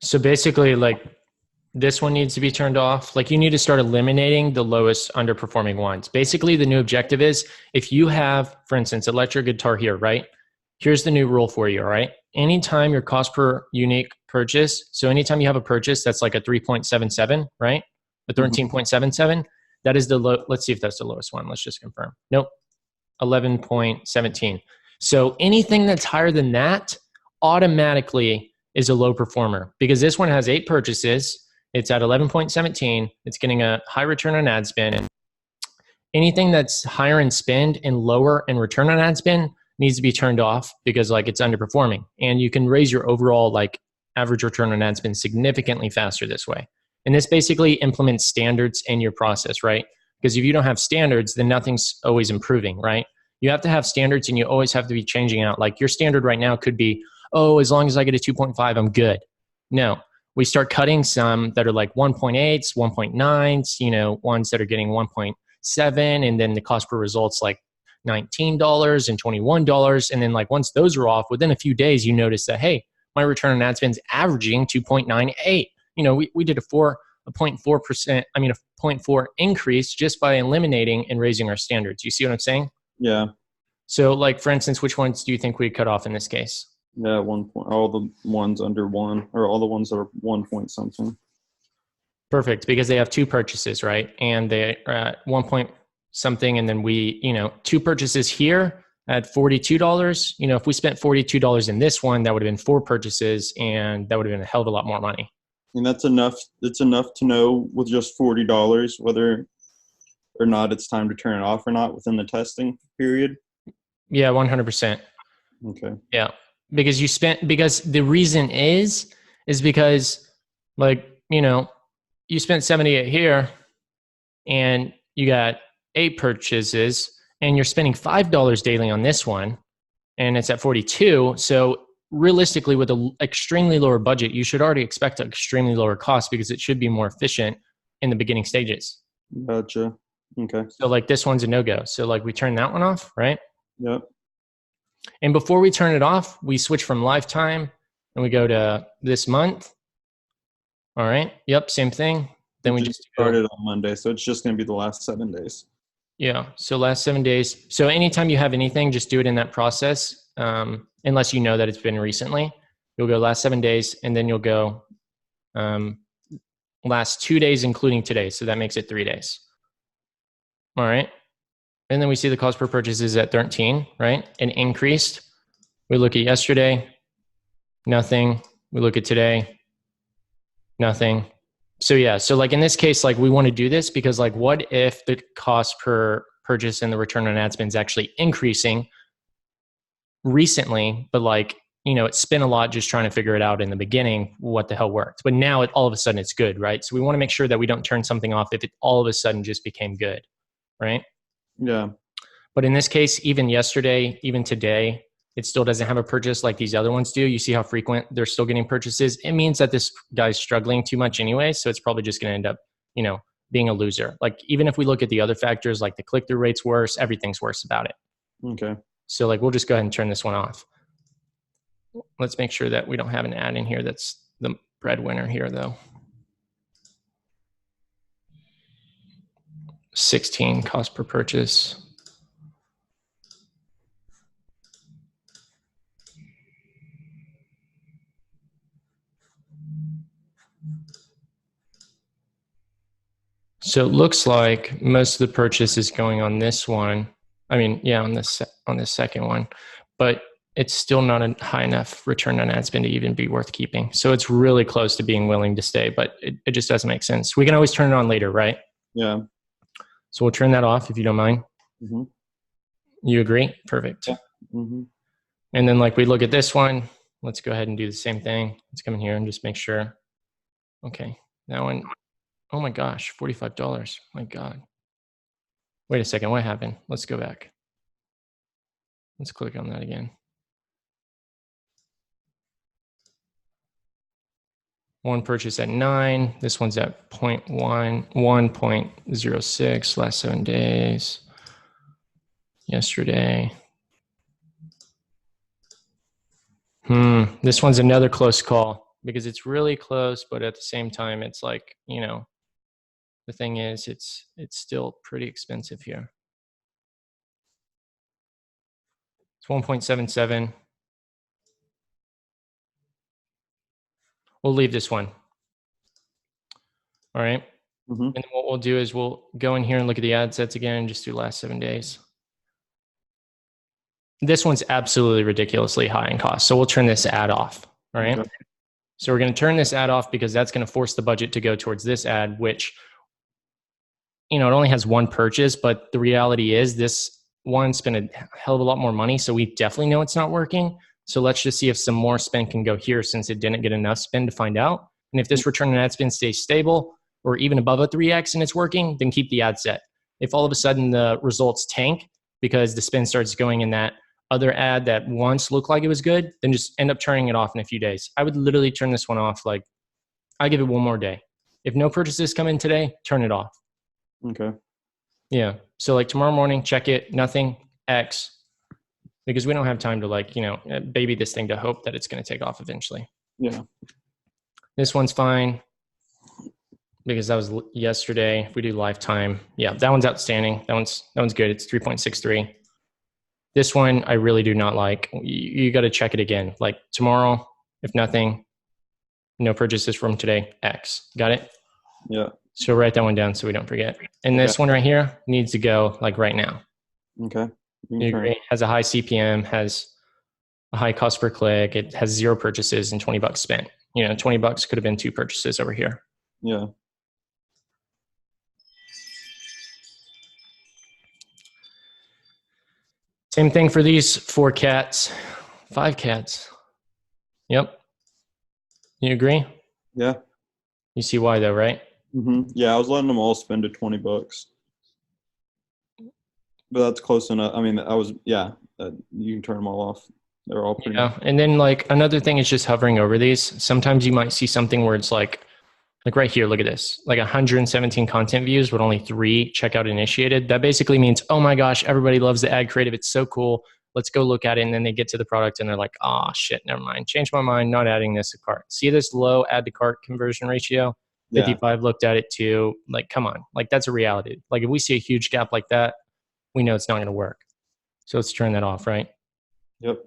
So basically, like this one needs to be turned off. Like you need to start eliminating the lowest underperforming ones. Basically, the new objective is if you have, for instance, electric guitar here, right? Here's the new rule for you, all right? Anytime your cost per unique purchase, so anytime you have a purchase that's like a 3.77, right? A Mhm. 13.77, that is the low. Let's see if that's the lowest one. Let's just confirm. Nope, 11.17. So anything that's higher than that automatically is a low performer because this one has 8 purchases. It's at 11.17. It's getting a high return on ad spend. Anything that's higher in spend and lower in return on ad spend needs to be turned off because like it's underperforming. And you can raise your overall like average return on ad spend significantly faster this way. And this basically implements standards in your process, right? Because if you don't have standards, then nothing's always improving, right? You have to have standards and you always have to be changing out. Like your standard right now could be, oh, as long as I get a 2.5, I'm good. No, we start cutting some that are like 1.8s, 1.9s, ones that are getting 1.7, and then the cost per result's like $19 and $21. And then like once those are off, within a few days, you notice that, hey, my return on ad spend's averaging 2.98. We did a 0.4%, a 0.4 increase just by eliminating and raising our standards. You see what I'm saying? Yeah. So like, for instance, which ones do you think we cut off in this case? Yeah, 1 point. All the ones under 1, or all the ones that are 1 point something. Perfect, because they have 2 purchases, right? And they are at 1 point something, and then we, 2 purchases here at $42. If we spent $42 in this one, that would have been 4 purchases, and that would have been a hell of a lot more money. And that's enough. It's enough to know with just $40 whether or not it's time to turn it off or not within the testing period. Yeah, 100%. Okay. Yeah, because the reason is because like, you spent 78 here and you got 8 purchases and you're spending $5 daily on this one and it's at 42. So realistically, with an extremely lower budget, you should already expect an extremely lower cost because it should be more efficient in the beginning stages. Gotcha. Okay. So like this one's a no-go. So like we turn that one off, right? Yep. And before we turn it off, we switch from lifetime and we go to this month. All right. Yep. Same thing. Then we just started on Monday, so it's just going to be the last 7 days. Yeah. So last 7 days. So anytime you have anything, just do it in that process. Unless you know that it's been recently, you'll go last 7 days, and then you'll go last 2 days, including today. So that makes it 3 days. All right. And then we see the cost per purchase is at 13, right? And increased. We look at yesterday, nothing. We look at today, nothing. So yeah, so like in this case, like we want to do this because like what if the cost per purchase and the return on ad spend is actually increasing recently, but like, it's been a lot just trying to figure it out in the beginning, what the hell worked. But now all of a sudden it's good, right? So we want to make sure that we don't turn something off if it all of a sudden just became good, right? Yeah. But in this case, even yesterday, even today, it still doesn't have a purchase like these other ones do. You see how frequent they're still getting purchases. It means that this guy's struggling too much anyway. So it's probably just going to end up, being a loser. Like even if we look at the other factors, like the click-through rate's worse, everything's worse about it. Okay. So like, we'll just go ahead and turn this one off. Let's make sure that we don't have an ad in here that's the breadwinner here though. 16 cost per purchase. So it looks like most of the purchase is going on this one. On this second one, but it's still not a high enough return on ad spend to even be worth keeping. So it's really close to being willing to stay, but it just doesn't make sense. We can always turn it on later, right? Yeah. So we'll turn that off if you don't mind. Mm-hmm. You agree? Perfect. Yeah. Mm-hmm. And then like we look at this one, let's go ahead and do the same thing. Let's come in here and just make sure. Okay, that one. Oh my gosh, $45. My God. Wait a second, what happened? Let's go back. Let's click on that again. One purchase at 9. This one's at 1.06 last 7 days. Yesterday. This one's another close call. because it's really close, but at the same time, it's like, you know, the thing is, it's still pretty expensive here. It's 1.77. We'll leave this one. All right. Mm-hmm. And then what we'll do is we'll go in here and look at the ad sets again and just do last 7 days. This one's absolutely ridiculously high in cost. So we'll turn this ad off. All right. Okay. So we're going to turn this ad off because that's going to force the budget to go towards this ad, which, you know, it only has one purchase, but the reality is this one spent a hell of a lot more money. So we definitely know it's not working. So let's just see if some more spend can go here since it didn't get enough spend to find out. And if this return on ad spend stays stable or even above a 3x and it's working, then keep the ad set. If all of a sudden the results tank because the spend starts going in that other ad that once looked like it was good, then just end up turning it off in a few days. I would literally turn this one off. Like, I give it one more day. If no purchases come in today, turn it off. Okay. Yeah. So like tomorrow morning, check it, nothing, X, because we don't have time to like, you know, baby this thing to hope that it's going to take off eventually. Yeah. This one's fine because that was yesterday. If we do lifetime, yeah, that one's outstanding. That one's good. It's 3.63. This one, I really do not like. You got to check it again. Like tomorrow, if nothing, no purchases from today, X. Got it? Yeah. So write that one down so we don't forget. And this one right here needs to go like right now. Okay. You agree? Has a high CPM, has a high cost per click. It has 0 purchases and $20 spent. You know, $20 could have been 2 purchases over here. Yeah. Same thing for these 4 cats, 5 cats. Yep. You agree? Yeah. You see why though, right? Mm-hmm. Yeah, I was letting them all spend $20, but that's close enough. I mean, you can turn them all off. They're all pretty. Yeah, and then like another thing is just hovering over these. Sometimes you might see something where it's like right here, look at this, like 117 content views, but only 3 checkout initiated. That basically means, oh my gosh, everybody loves the ad creative. It's so cool. Let's go look at it. And then they get to the product and they're like, oh shit, never mind. Change my mind, not adding this to cart. See this low add to cart conversion ratio? 55 looked at it too. Like, come on, like that's a reality. Like if we see a huge gap like that, we know it's not going to work. So let's turn that off, right? Yep.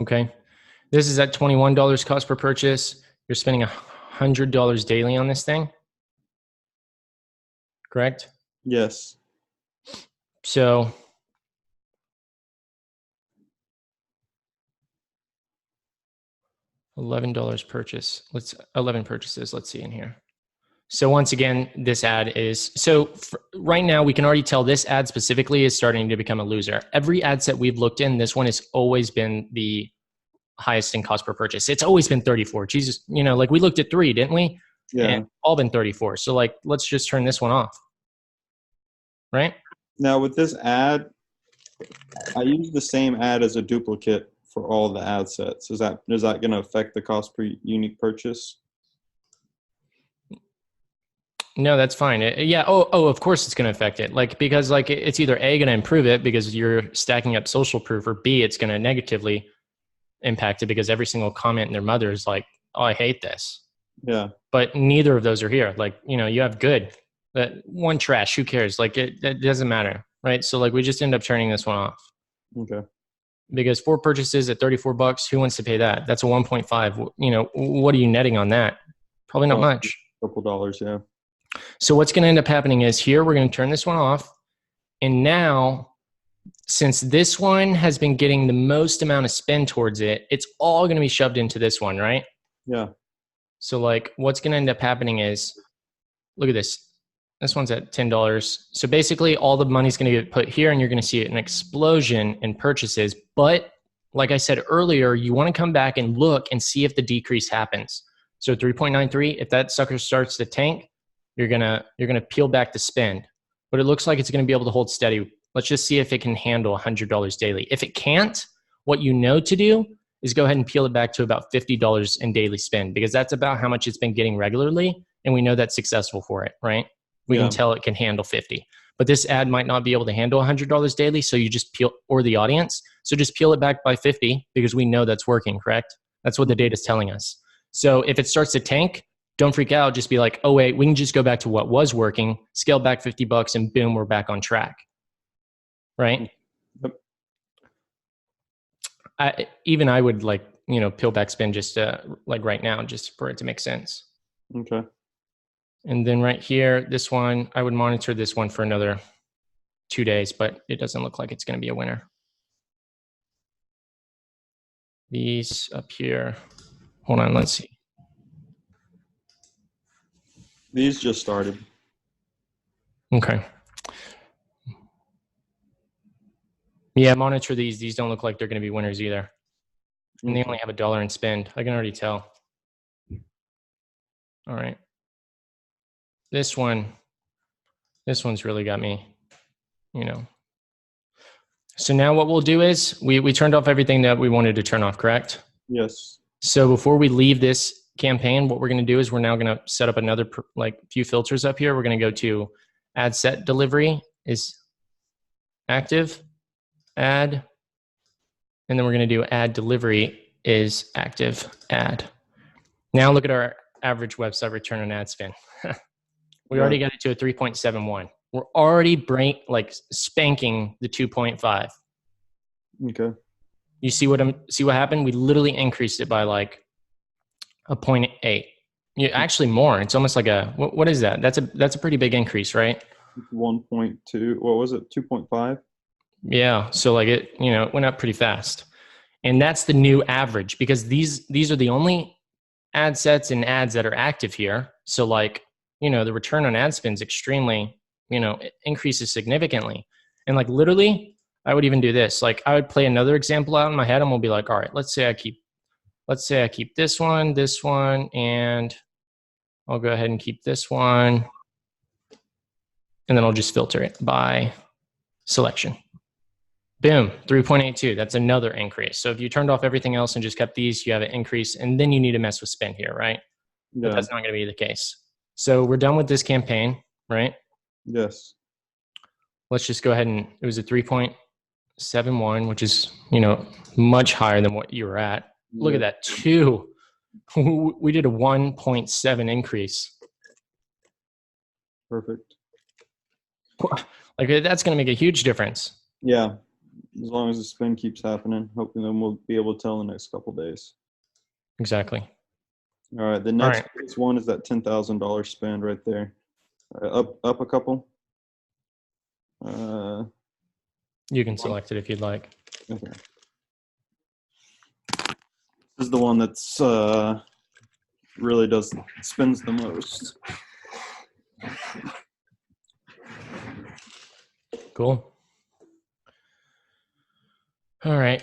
Okay. This is at $21 cost per purchase. You're spending $100 daily on this thing. Correct? Yes. So $11 purchase. 11 purchases. Let's see in here. So once again, this ad is, right now we can already tell this ad specifically is starting to become a loser. Every ad set we've looked in, this one has always been the highest in cost per purchase. It's always been 34. Jesus, you know, like we looked at 3, didn't we? Yeah. And all been 34. So like, let's just turn this one off. Right? Now with this ad, I use the same ad as a duplicate for all the ad sets. Is that going to affect the cost per unique purchase? No, that's fine. Of course it's going to affect it. Like, because like it's either A, going to improve it because you're stacking up social proof, or B, it's going to negatively impact it because every single comment in their mother is like, oh, I hate this. Yeah. But neither of those are here. Like, you know, you have good, but one trash, who cares? Like it doesn't matter. Right. So like we just end up turning this one off. Okay. Because 4 purchases at $34, who wants to pay that? That's a 1.5. You know, what are you netting on that? Probably not much. A couple dollars. Yeah. So what's going to end up happening is here, we're going to turn this one off. And now, since this one has been getting the most amount of spend towards it, it's all going to be shoved into this one, right? Yeah. So like what's going to end up happening is, look at this. This one's at $10. So basically all the money's going to get put here and you're going to see an explosion in purchases. But like I said earlier, you want to come back and look and see if the decrease happens. So 3.93, if that sucker starts to tank, you're gonna peel back the spend, but it looks like it's gonna be able to hold steady. Let's just see if it can handle $100 daily. If it can't, what you know to do is go ahead and peel it back to about $50 in daily spend, because that's about how much it's been getting regularly, and we know that's successful for it, right? We can tell it can handle 50. but this ad might not be able to handle $100 daily. So you just peel, or the audience. So just peel it back by 50 because we know that's working, correct? That's what the data is telling us. So if it starts to tank, don't freak out. Just be like, oh, wait, we can just go back to what was working, scale back $50, and boom, we're back on track. Right? Yep. I would like, peel back spin just like right now, just for it to make sense. Okay. And then right here, this one, I would monitor this one for another 2 days, but it doesn't look like it's going to be a winner. These up here, hold on, let's see. These just started. Okay. Yeah, monitor these. These don't look like they're going to be winners either. And they only have $1 in spend. I can already tell. All right. This one's really got me, So now what we'll do is we turned off everything that we wanted to turn off, correct? Yes. So before we leave this campaign, what we're going to do is we're now going to set up another few filters up here. We're going to go to ad set delivery is active, ad, and then we're going to do ad delivery is active, ad. Now look at our average website return on ad spend. We already got it to a 3.71. We're already spanking the 2.5. Okay. You see what happened? We literally increased it by like a 0.8. Actually more. It's almost like what is that? That's a pretty big increase, right? 1.2. What was it? 2.5. Yeah. So like it went up pretty fast, and that's the new average because these are the only ad sets and ads that are active here. So like the return on ad spend is extremely it increases significantly, and like literally I would even do this. Like I would play another example out in my head, and we'll be like, all right, let's say I keep this one, and I'll go ahead and keep this one, and then I'll just filter it by selection. Boom, 3.82. That's another increase. So if you turned off everything else and just kept these, you have an increase, and then you need to mess with spend here, right? Yeah. But that's not going to be the case. So we're done with this campaign, right? Yes. Let's just go ahead and it was a 3.71, which is, much higher than what you were at. Yeah. Look at that, 2. We did a 1.7 increase. Perfect. Like that's going to make a huge difference. Yeah. As long as the spend keeps happening, hoping then we'll be able to tell in the next couple of days. Exactly. All right. The next one is that $10,000 spend right there. Up a couple. You can select it if you'd like. Okay. This is the one that's really spends the most. Cool. All right.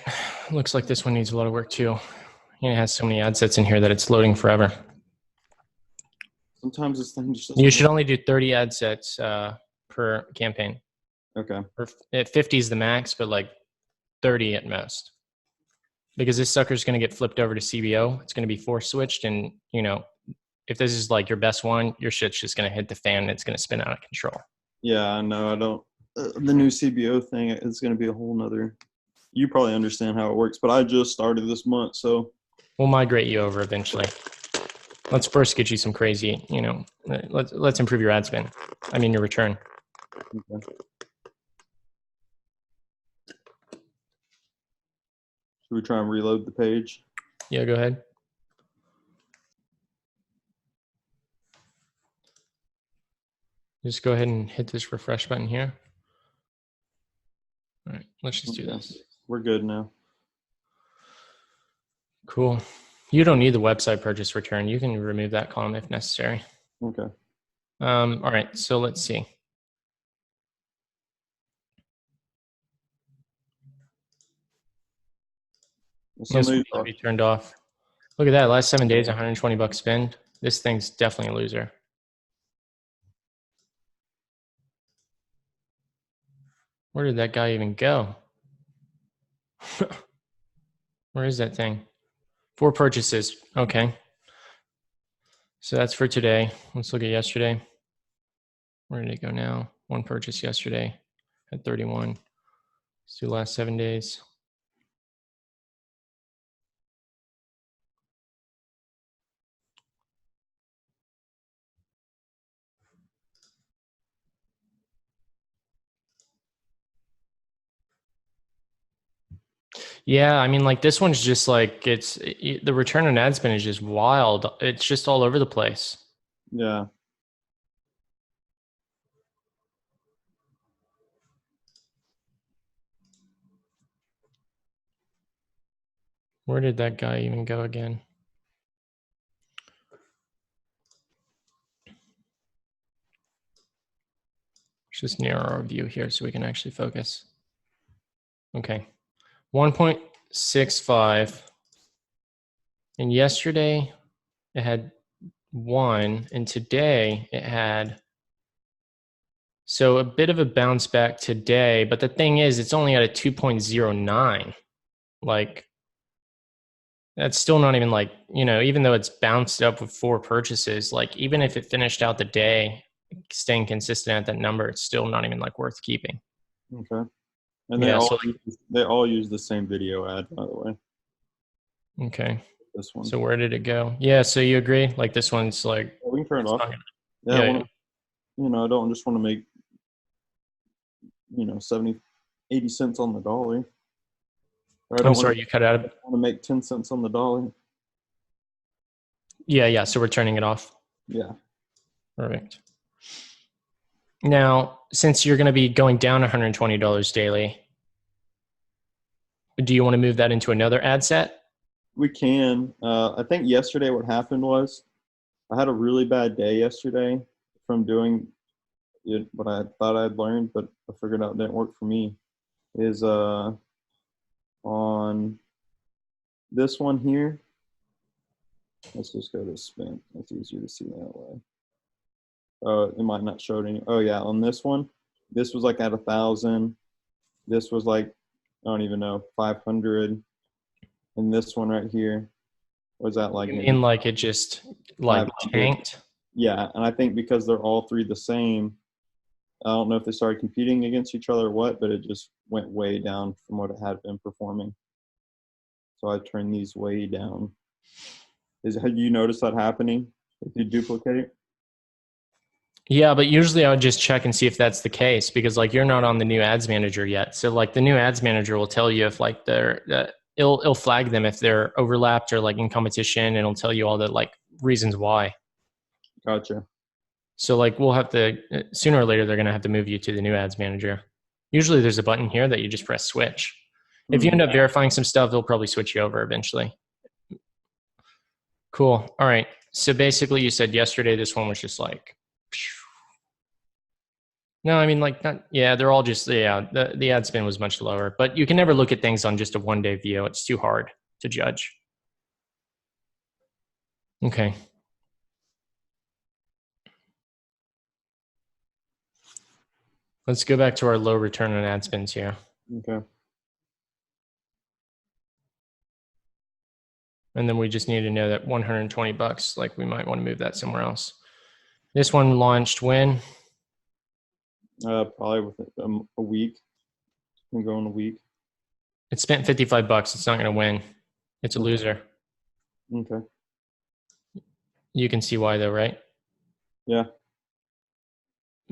Looks like this one needs a lot of work too. It has so many ad sets in here that it's loading forever. Sometimes this thing just You should only do 30 ad sets per campaign. Okay. Or 50 is the max, but like 30 at most. Because this sucker's going to get flipped over to CBO. It's going to be force switched. And, if this is like your best one, your shit's just going to hit the fan and it's going to spin out of control. Yeah, I know. I don't. The new CBO thing is going to be a whole nother. You probably understand how it works, but I just started this month, so. We'll migrate you over eventually. Let's first get you some crazy, let's improve your ad spend. I mean, your return. Okay. Should we try and reload the page? Yeah, go ahead. Just go ahead and hit this refresh button here. All right, let's just do this. We're good now. Cool. You don't need the website purchase return. You can remove that column if necessary. Okay. All right, so let's see. This will be turned off. Look at that, last 7 days, $120 spend. This thing's definitely a loser. Where did that guy even go? Where is that thing? 4 purchases. Okay. So that's for today. Let's look at yesterday. Where did it go now? One purchase yesterday at 31. Let's do last 7 days. Yeah, I mean, like this one's just like the return on ad spend is just wild. It's just all over the place. Yeah. Where did that guy even go again? Let's just narrow our view here so we can actually focus. Okay, 1.65. And yesterday it had 1, and today it had, so a bit of a bounce back today, but the thing is it's only at a 2.09. Like that's still not even like, even though it's bounced up with 4 purchases, like even if it finished out the day staying consistent at that number, it's still not even like worth keeping. Okay. And Yeah, they all use the same video ad, by the way. Okay. This one. So where did it go? Yeah, so you agree? Like this one's like, we can turn it off. Yeah, I don't just want to make 70, 80 cents on the dollar. I'm sorry, you cut out. I want to make 10 cents on the dollar. Yeah. So we're turning it off. Yeah. Perfect. Now, since you're going to be going down $120 daily, do you want to move that into another ad set? We can. I think yesterday what happened was I had a really bad day yesterday from doing what I thought I'd learned, but I figured out it didn't work for me. Is on this one here. Let's just go to spin. It's easier to see that way. It might not show it any. Oh yeah, on this one, this was like at 1,000. This was like, I don't even know, 500. And this one right here was at like. In like it just like tanked. Yeah, and I think because they're all three the same, I don't know if they started competing against each other or what, but it just went way down from what it had been performing. So I turned these way down. Have you noticed that happening if you duplicate it? Yeah, but usually I would just check and see if that's the case because like you're not on the new ads manager yet. So like the new ads manager will tell you if like it'll flag them if they're overlapped or like in competition, and it'll tell you all the like reasons why. Gotcha. So like we'll have to, sooner or later they're going to have to move you to the new ads manager. Usually there's a button here that you just press switch. If you end up verifying some stuff, they'll probably switch you over eventually. Cool. All right. So basically you said yesterday this one was just like, no, I mean like not, yeah, they're all just, yeah, the ad spend was much lower, but you can never look at things on just a 1 day view. It's too hard to judge. Okay. Let's go back to our low return on ad spends here. Okay. And then we just need to know that $120, like we might want to move that somewhere else. This one launched when? Probably within a week. Can go in a week. It spent $55. It's not going to win. It's a loser. Okay. You can see why though, right? Yeah.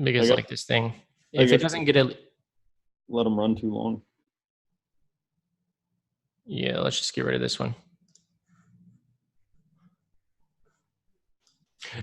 Because like this thing, if it doesn't get it, let them run too long. Yeah, let's just get rid of this one.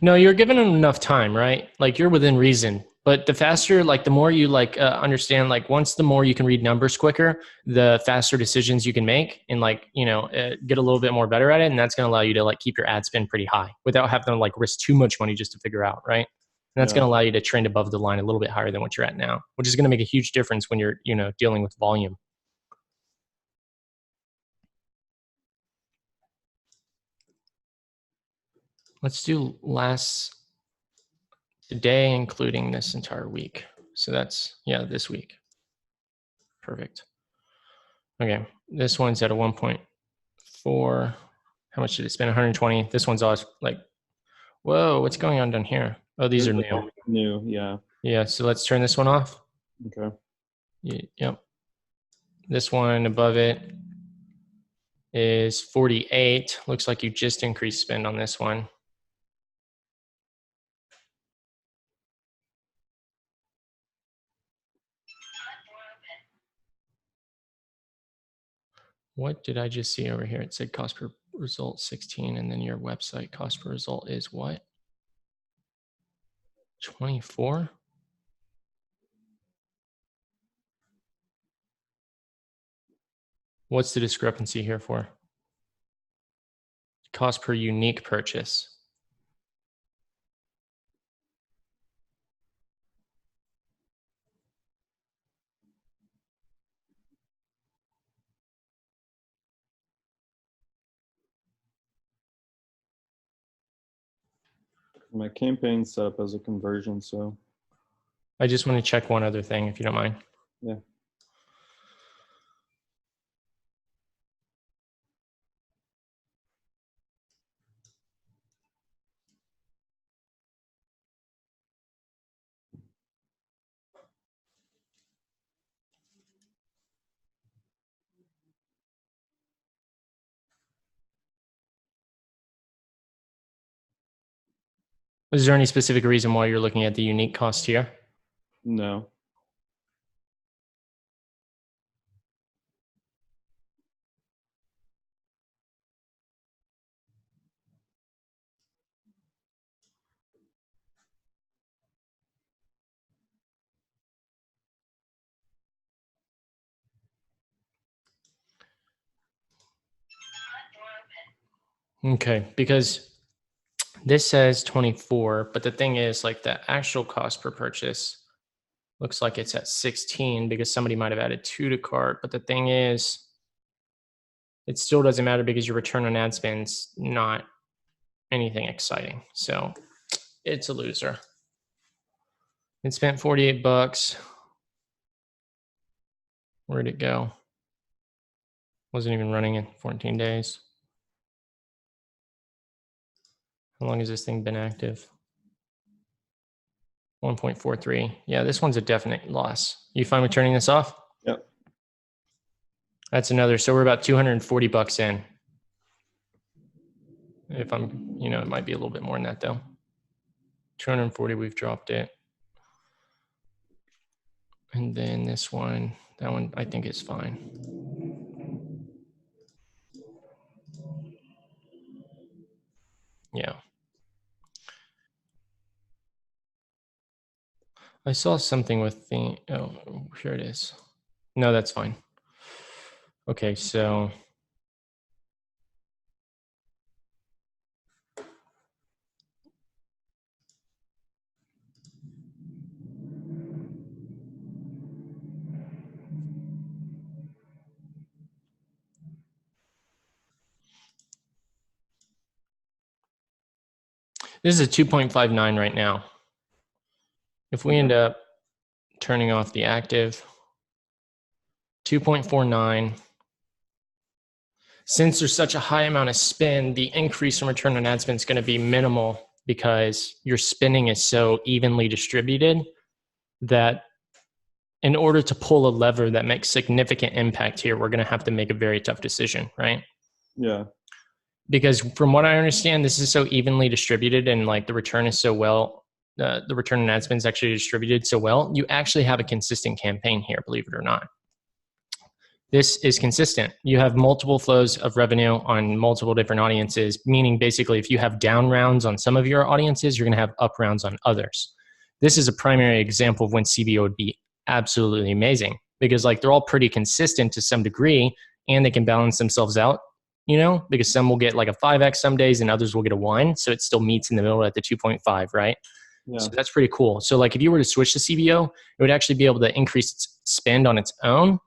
No, you're giving them enough time, right? Like you're within reason. But the faster, like the more you like understand, like once the more you can read numbers quicker, the faster decisions you can make, and like get a little bit more better at it, and that's going to allow you to like keep your ad spend pretty high without having to like risk too much money just to figure out, right? And that's going to allow you to trend above the line a little bit higher than what you're at now, which is going to make a huge difference when you're dealing with volume. Let's do last today, including this entire week. So that's, yeah, this week. Perfect. Okay, this one's at a 1.4. How much did it spend? 120. This one's always like, whoa, what's going on down here? Oh, these are new. New, yeah. Yeah, so let's turn this one off. Okay. Yep. This one above it is 48. Looks like you just increased spend on this one. What did I just see over here? It said cost per result 16, and then your website cost per result is what? 24? What's the discrepancy here for? Cost per unique purchase. My campaign's set up as a conversion, so I just want to check one other thing, if you don't mind. yeah. Is there any specific reason why you're looking at the unique cost here? No. Okay, because this says 24, but the thing is, like, the actual cost per purchase looks like it's at 16 because somebody might have added 2 to cart. But the thing is, it still doesn't matter because your return on ad spend's not anything exciting. So it's a loser. It spent 48 bucks. Where'd it go? Wasn't even running in 14 days. How long has this thing been active? 1.43. Yeah, this one's a definite loss. You fine with turning this off? Yep. That's another. So we're about 240 bucks in. If I'm, it might be a little bit more than that though. 240, we've dropped it. And then this one, that one I think is fine. Yeah. I saw something with the, oh, here it is. No, that's fine. Okay, so this is a 2.59 right now. If we end up turning off the active, 2.49. Since there's such a high amount of spend, the increase in return on ad spend is going to be minimal because your spending is so evenly distributed that in order to pull a lever that makes significant impact here, we're going to have to make a very tough decision, right? Yeah. Because from what I understand, this is so evenly distributed and like the return is so well, the return on ad spend is actually distributed so well, you actually have a consistent campaign here, believe it or not. This is consistent. You have multiple flows of revenue on multiple different audiences, meaning basically if you have down rounds on some of your audiences, you're going to have up rounds on others. This is a primary example of when CBO would be absolutely amazing because like they're all pretty consistent to some degree and they can balance themselves out, because some will get like a 5x some days and others will get a 1. So it still meets in the middle at the 2.5, right? Yeah. So that's pretty cool. So like if you were to switch to CBO, it would actually be able to increase its spend on its own.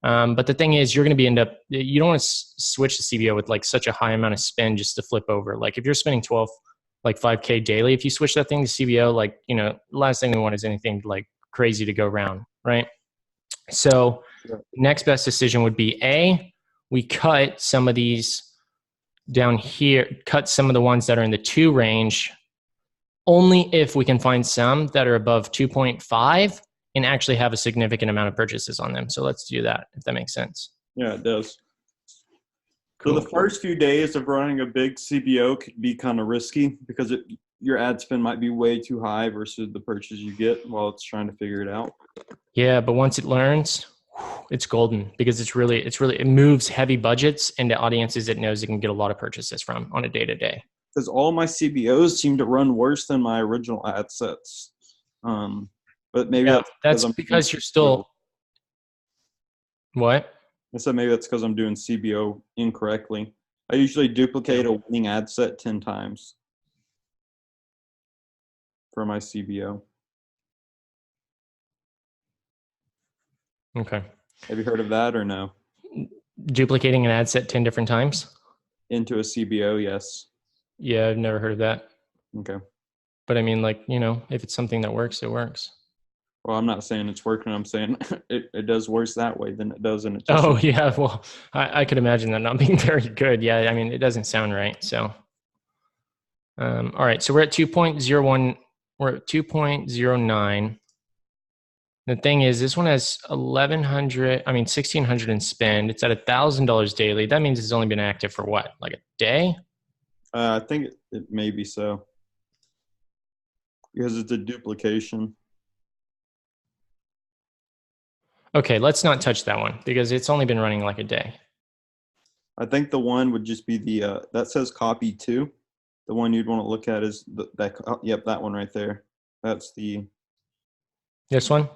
But the thing is, you're going to you don't want to switch to CBO with like such a high amount of spend just to flip over. Like if you're spending 5K daily, if you switch that thing to CBO, like, last thing we want is anything like crazy to go around, right? So next best decision would be we cut some of these down here, cut some of the ones that are in the 2 range only if we can find some that are above 2.5 and actually have a significant amount of purchases on them. So let's do that, if that makes sense. Yeah, it does. Cool. So the first few days of running a big CBO could be kind of risky because your ad spend might be way too high versus the purchase you get while it's trying to figure it out. Yeah, but once it learns, it's golden because it moves heavy budgets into audiences it knows it can get a lot of purchases from on a day to day. Because all my CBOs seem to run worse than my original ad sets. But maybe that's because you're still what? I said maybe that's because I'm doing CBO incorrectly. I usually duplicate a winning ad set 10 times for my CBO. Okay. Have you heard of that or no? Duplicating an ad set 10 different times? Into a CBO, yes. Yeah, I've never heard of that. Okay. But I mean, like, if it's something that works, it works. Well, I'm not saying it's working. I'm saying it does worse that way than it does in a Oh, yeah. Well, I could imagine that not being very good. Yeah. I mean, it doesn't sound right. So, all right. So we're at 2.01. We're at 2.09. The thing is, this one has 1,600 in spend. It's at $1,000 daily. That means it's only been active for what, like a day? I think it may be so. Because it's a duplication. Okay, let's not touch that one because it's only been running like a day. I think the one would just be the that says copy 2. The one you'd want to look at is that one right there. That's the This one?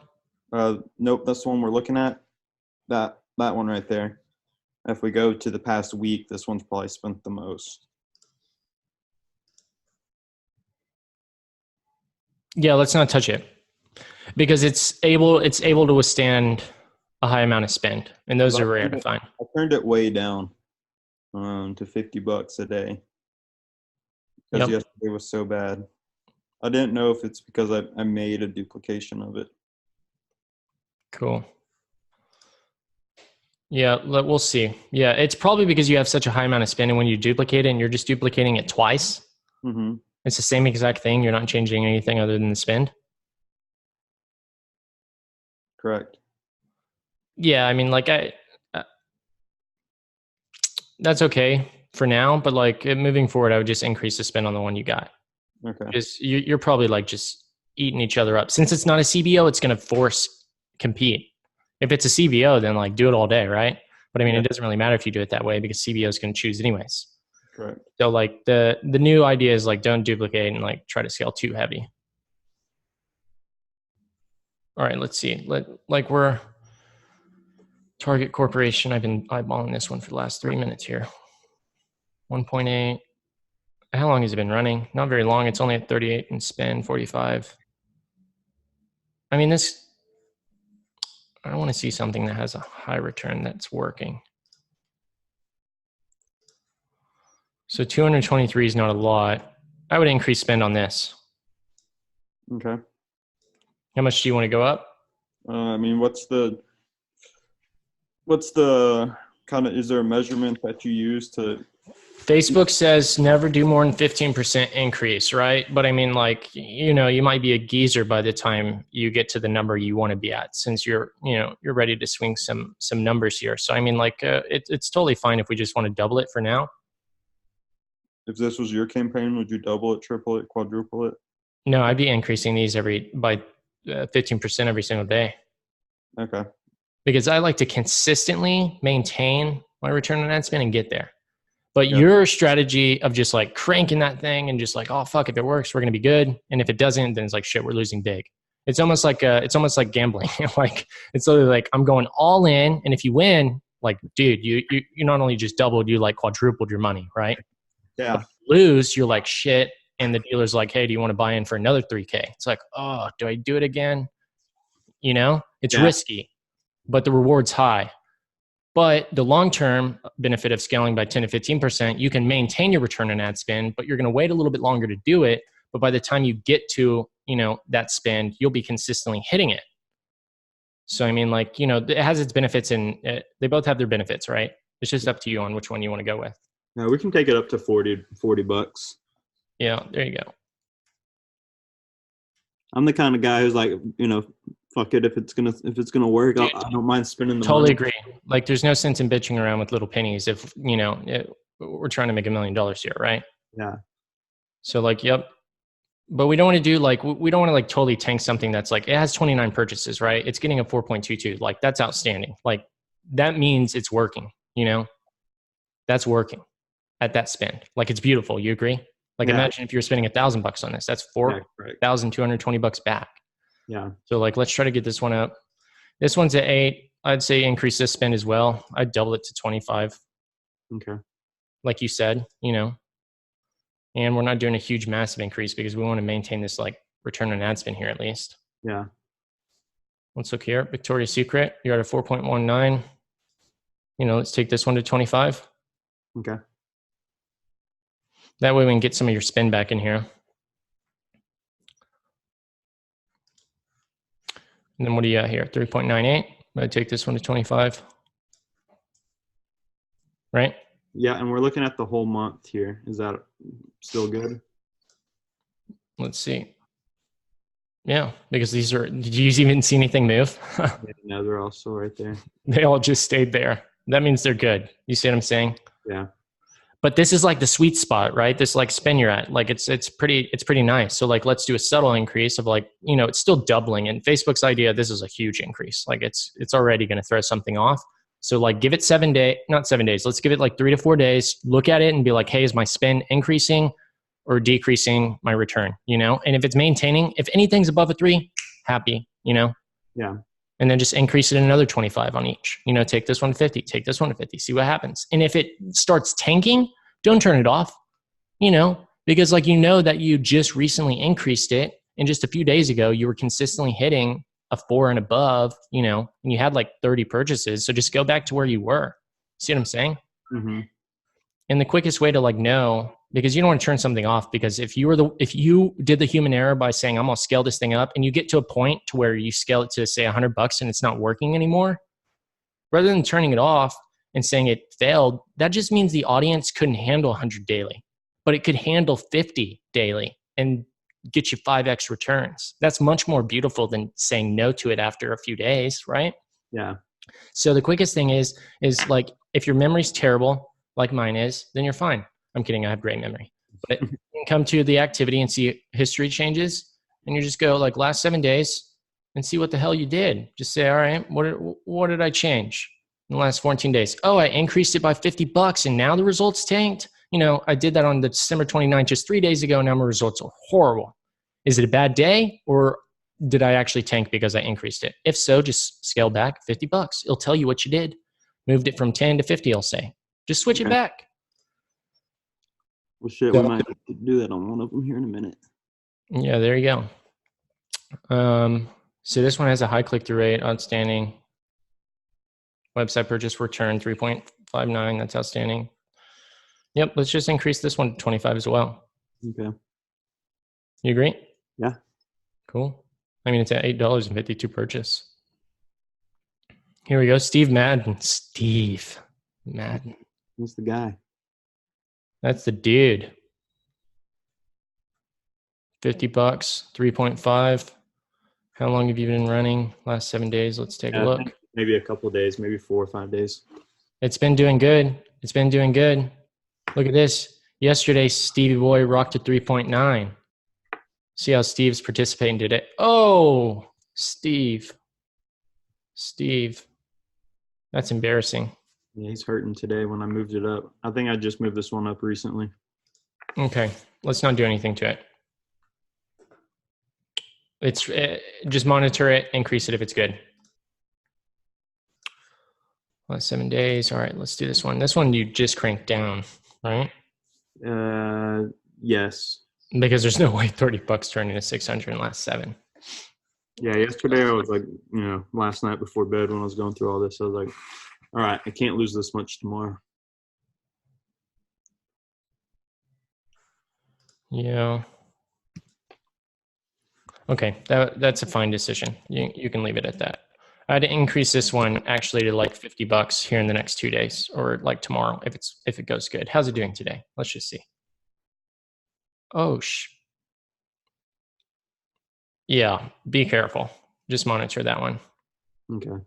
nope, that's the one we're looking at. That one right there. If we go to the past week, this one's probably spent the most. Yeah, let's not touch it because it's able to withstand a high amount of spend, and those are rare to find. I turned it way down to $50 a day because yesterday was so bad. I didn't know if it's because I made a duplication of it. Cool. Yeah, we'll see. Yeah, it's probably because you have such a high amount of spend, and when you duplicate it, and you're just duplicating it twice. Mm-hmm. It's the same exact thing. You're not changing anything other than the spend. Correct. Yeah, I mean, like that's okay for now, but like moving forward, I would just increase the spend on the one you got. Okay. Because you're probably like just eating each other up. Since it's not a CBO, it's going to force compete. If it's a CBO, then like do it all day, right? But I mean, it doesn't really matter if you do it that way because CBO is going to choose anyways. Correct. So like the new idea is like don't duplicate and like try to scale too heavy. All right, let's see. We're Target Corporation. I've been eyeballing this one for the last 3 minutes here. 1.8. How long has it been running? Not very long. It's only at 38 and spend 45. I mean, I want to see something that has a high return that's working. So 223 is not a lot. I would increase spend on this. Okay. How much do you want to go up? I mean, what's the kind of, is there a measurement that you use to? Facebook says never do more than 15% increase, right? But I mean, like, you might be a geezer by the time you get to the number you want to be at, since you're ready to swing some numbers here. So I mean, like, it's totally fine if we just want to double it for now. If this was your campaign, would you double it, triple it, quadruple it? No, I'd be increasing these by 15% every single day. Okay. Because I like to consistently maintain my return on ad spend and get there. But your strategy of just like cranking that thing and just like, oh fuck, if it works, we're gonna be good, and if it doesn't, then it's like shit, we're losing big. It's almost like gambling. Like it's literally like I'm going all in, and if you win, like dude, you not only just doubled, you like quadrupled your money, right? Yeah. But if you lose, you're like shit, and the dealer's like, hey, do you want to buy in for another 3K? It's like, oh, do I do it again? It's risky, but the reward's high. But the long-term benefit of scaling by 10 to 15%, you can maintain your return on ad spend, but you're going to wait a little bit longer to do it. But by the time you get to, that spend, you'll be consistently hitting it. So, I mean, like, it has its benefits and they both have their benefits, right? It's just up to you on which one you want to go with. Yeah, we can take it up to $40. Yeah, there you go. I'm the kind of guy who's like, fuck it, if it's gonna work, Dude, I don't mind spending the totally money. agree. Like, there's no sense in bitching around with little pennies if, we're trying to make $1 million here, right? Yeah. So, like, yep. But we don't want to do like, we don't want to like totally tank something that's like, it has 29 purchases, right? It's getting a 4.22. Like, that's outstanding. Like, that means it's working, that's working at that spend. Like, it's beautiful. You agree? Like, Yeah. imagine if you're spending $1,000 on this, that's Right. 4,220 bucks back. Yeah. So, like, let's try to get this one up. This one's at 8. I'd say increase this spend as well. I'd double it to 25, Okay. like you said, and we're not doing a huge, massive increase because we want to maintain this like return on ad spend here at least. Yeah. Let's look here. Victoria's Secret, you're at a 4.19. Let's take this one to 25. Okay. That way we can get some of your spend back in here. And then what do you got here? 3.98. I'd take this one to 25. Right? Yeah, and we're looking at the whole month here. Is that still good? Let's see. Yeah, because these are, did you even see anything move? No, they're all still right there. They all just stayed there. That means they're good. You see what I'm saying? Yeah. But this is like the sweet spot, right? This like spin you're at, like it's pretty nice. So like, let's do a subtle increase of like, it's still doubling. And Facebook's idea, this is a huge increase. Like it's already going to throw something off. So like, give it not 7 days. Let's give it like 3 to 4 days. Look at it and be like, hey, is my spend increasing or decreasing my return? And if it's maintaining, if anything's above a 3, happy. Yeah. And then just increase it another 25 on each. Take this one to 50, take this one to 50, see what happens. And if it starts tanking, don't turn it off, because like, that you just recently increased it. And just a few days ago, you were consistently hitting a 4 and above, and you had like 30 purchases. So just go back to where you were. See what I'm saying? Mm-hmm. And the quickest way to like know, because you don't want to turn something off, because if you did the human error by saying, I'm going to scale this thing up, and you get to a point to where you scale it to say $100 and it's not working anymore, rather than turning it off and saying it failed, that just means the audience couldn't handle 100 daily, but it could handle 50 daily and get you 5x returns. That's much more beautiful than saying no to it after a few days, right? Yeah. So the quickest thing is like, if your memory's terrible, like mine is, then you're fine. I'm kidding. I have great memory. But you can come to the activity and see history changes, and you just go like last 7 days and see what the hell you did. Just say, all right, what did I change in the last 14 days? Oh, I increased it by $50 and now the results tanked. I did that on the December 29th, just 3 days ago. Now my results are horrible. Is it a bad day, or did I actually tank because I increased it? If so, just scale back $50. It'll tell you what you did. Moved it from 10 to 50, I'll say. Just switch it back. Well, shit, we might have to do that on one of them here in a minute. Yeah, there you go. So this one has a high click-through rate, outstanding. Website purchase return 3.59, that's outstanding. Yep, let's just increase this one to 25 as well. Okay. You agree? Yeah. Cool. I mean, it's at $8.52 purchase. Here we go. Steve Madden. Steve Madden. Who's the guy? That's the dude. $50, 3.5. How long have you been running? Last 7 days. Let's take a look. Maybe a couple of days, maybe 4 or 5 days. It's been doing good. It's been doing good. Look at this. Yesterday, Stevie Boy rocked a 3.9. See how Steve's participating today. Oh, Steve. That's embarrassing. Yeah, he's hurting today when I moved it up. I think I just moved this one up recently. Okay, let's not do anything to it. Just monitor it, increase it if it's good. Last 7 days. All right, let's do this one. This one you just cranked down, right? Yes. Because there's no way $30 turned into 600 in the last 7. Yeah, yesterday I was like, last night before bed when I was going through all this, I was like, all right, I can't lose this much tomorrow. Yeah. Okay, that's a fine decision. You can leave it at that. I'd increase this one actually to like $50 here in the next 2 days, or like tomorrow if it goes good. How's it doing today? Let's just see. Oh Yeah, be careful. Just monitor that one. Okay.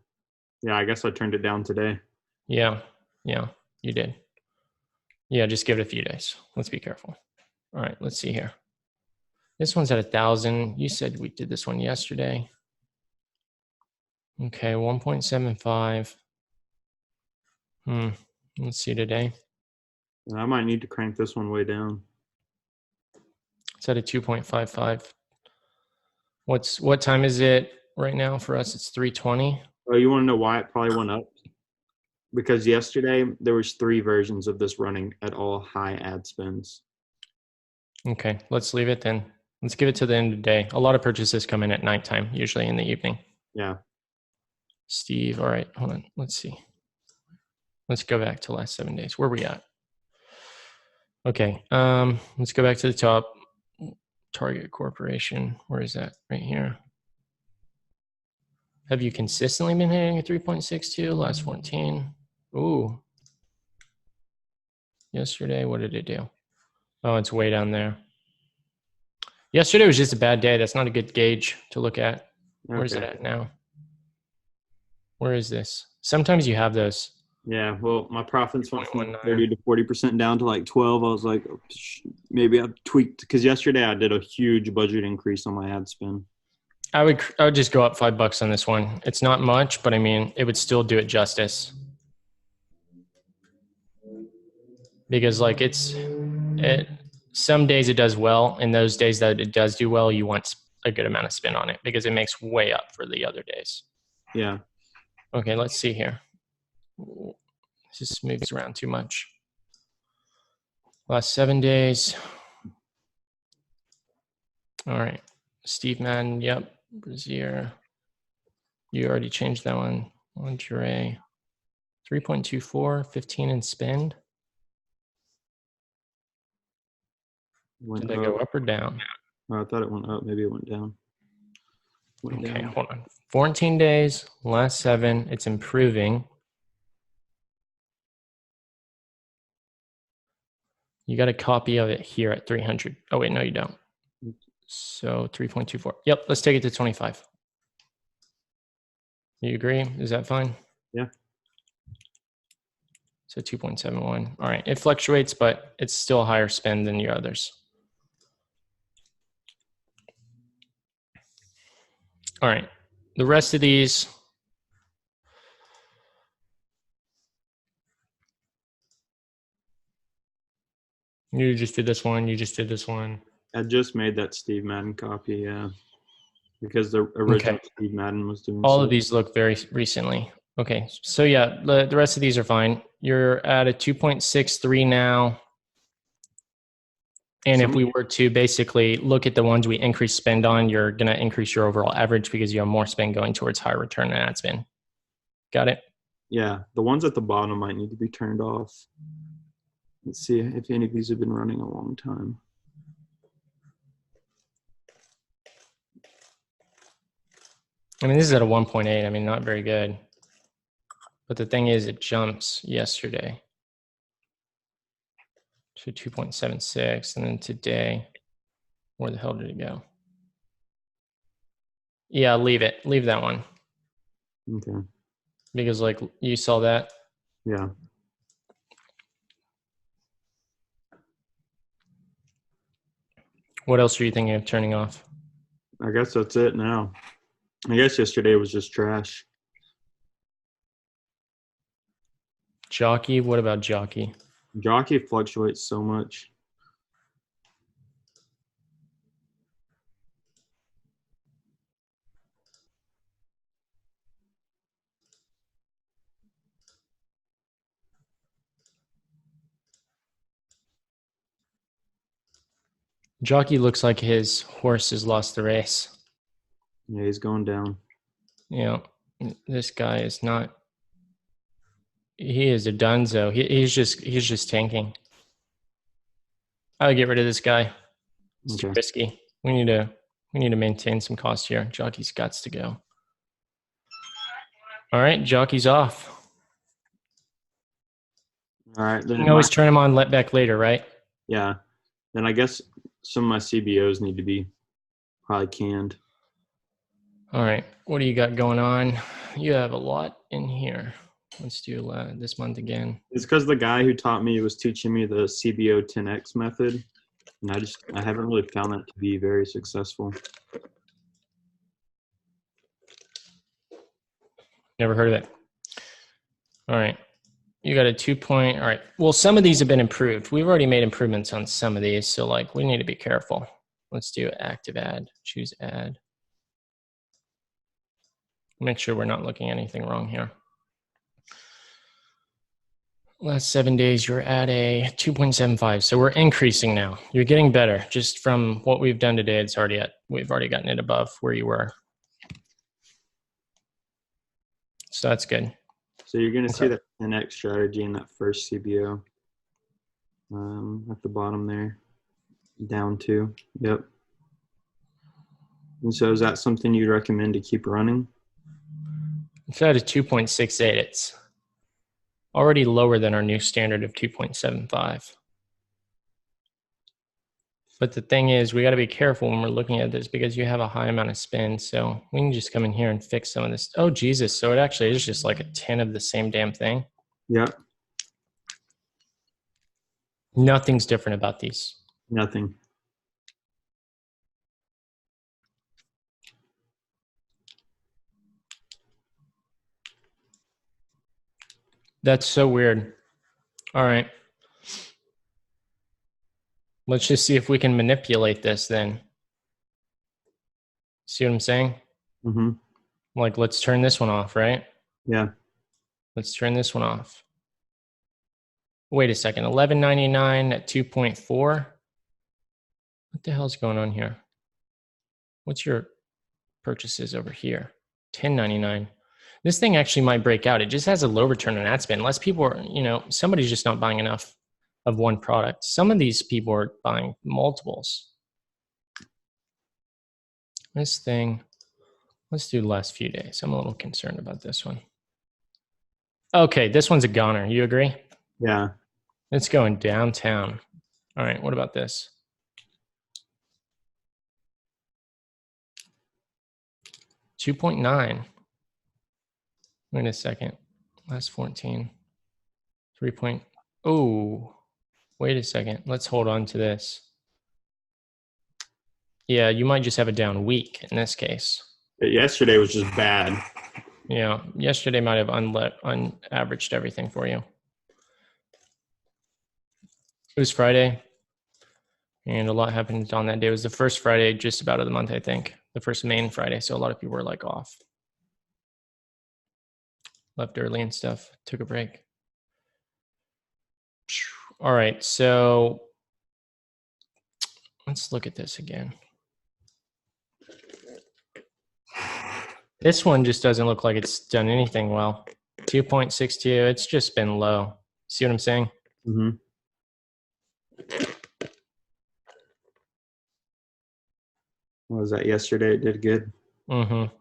Yeah, I guess I turned it down today. Yeah, you did. Yeah, just give it a few days. Let's be careful. All right, let's see here. This one's at 1,000. You said we did this one yesterday. Okay, 1.75. Let's see today. I might need to crank this one way down. It's at a 2.55. What time is it right now for us? It's 3:20. Oh, you want to know why it probably went up? Because yesterday there was 3 versions of this running at all high ad spends. Okay, let's leave it then. Let's give it to the end of the day. A lot of purchases come in at nighttime, usually in the evening. Yeah. Steve, all right, hold on. Let's see. Let's go back to last 7 days. Where are we at? Okay, let's go back to the top. Target Corporation. Where is that? Right here. Have you consistently been hitting a 3.62 last 14? Ooh. Yesterday, what did it do? Oh, it's way down there. Yesterday was just a bad day. That's not a good gauge to look at. Where's it at now? Where is this? Sometimes you have those. Yeah, well, my profits went from 30 to 40% down to like 12. I was like, oh, maybe I've tweaked because yesterday I did a huge budget increase on my ad spend. I would just go up $5 on this one. It's not much, but I mean, it would still do it justice. Because like some days it does well, and those days that it does do well, you want a good amount of spin on it because it makes way up for the other days. Yeah. Okay, let's see here. This moves around too much. Last 7 days. All right. Steve Madden, yep. Brazier. You already changed that one. Lingerie. 3.24, 15 in spend. Did they go up or down? Oh, I thought it went up. Maybe it went down. Okay, hold on. 14 days, last 7. It's improving. You got a copy of it here at 300. Oh, wait, no, you don't. So 3.24. Yep, let's take it to 25. You agree? Is that fine? Yeah. So 2.71. All right, it fluctuates, but it's still a higher spend than your others. All right, the rest of these. You just did this one. You just did this one. I just made that Steve Madden copy, yeah. Because the original Steve Madden was doing all of these look very recently. Okay, so yeah, the rest of these are fine. You're at a 2.63 now. And if we were to basically look at the ones we increase spend on, you're going to increase your overall average because you have more spend going towards high return on ad spend. Got it? Yeah, the ones at the bottom might need to be turned off. Let's see if any of these have been running a long time. I mean, this is at a 1.8. I mean, not very good. But the thing is, it jumps yesterday to 2.76. And then today, where the hell did it go? Yeah, leave it. Leave that one. Okay. Because like you saw that. Yeah. What else are you thinking of turning off? I guess that's it now. I guess yesterday was just trash. Jockey? What about Jockey? Jockey fluctuates so much. Jockey looks like his horse has lost the race. Yeah, he's going down. You know, this guy is not. He is a dunzo. He's just tanking. I would get rid of this guy. It's too risky. We need to maintain some cost here. Jockey's got to go. All right, Jockey's off. All right. Then you can always turn him on, let back later, right? Yeah. Then I guess some of my CBOs need to be probably canned. All right, what do you got going on? You have a lot in here. Let's do this month again. It's because the guy who taught me was teaching me the CBO 10X method, and I haven't really found that to be very successful. Never heard of it. All right, you got a 2 point. All right, well, some of these have been improved. We've already made improvements on some of these, so like we need to be careful. Let's do active ad, choose ad. Make sure we're not looking at anything wrong here. Last 7 days, you're at a 2.75. So we're increasing now. You're getting better. Just from what we've done today, we've already gotten it above where you were. So that's good. So you're going to see that 10X strategy in that first CBO at the bottom there, down 2. Yep. And so is that something you'd recommend to keep running? It's at a 2.68. It's already lower than our new standard of 2.75. But the thing is, we got to be careful when we're looking at this because you have a high amount of spin. So we can just come in here and fix some of this. Oh, Jesus. So it actually is just like a 10 of the same damn thing. Yeah. Nothing's different about these. Nothing. That's so weird. All right. Let's just see if we can manipulate this then. See what I'm saying? Mm-hmm. Like, let's turn this one off, right? Yeah. Let's turn this one off. Wait a second. $11.99 at 2.4. What the hell's going on here? What's your purchases over here? $10.99. This thing actually might break out. It just has a low return on ad spend. Unless people are, somebody's just not buying enough of one product. Some of these people are buying multiples. This thing, let's do the last few days. I'm a little concerned about this one. Okay, this one's a goner. You agree? Yeah. It's going downtown. All right, what about this? $2.9. Wait a second. Last 14. 3 point. Oh, wait a second. Let's hold on to this. Yeah, you might just have a down week in this case. Yesterday was just bad. Yeah, yesterday might have unaveraged everything for you. It was Friday, and a lot happened on that day. It was the first Friday just about of the month, I think. The first main Friday, so a lot of people were like off. Left early and stuff, took a break. All right, so let's look at this again. This one just doesn't look like it's done anything well. 2.62, it's just been low. See what I'm saying? Mm-hmm. What was that yesterday? It did good. Mm-hmm.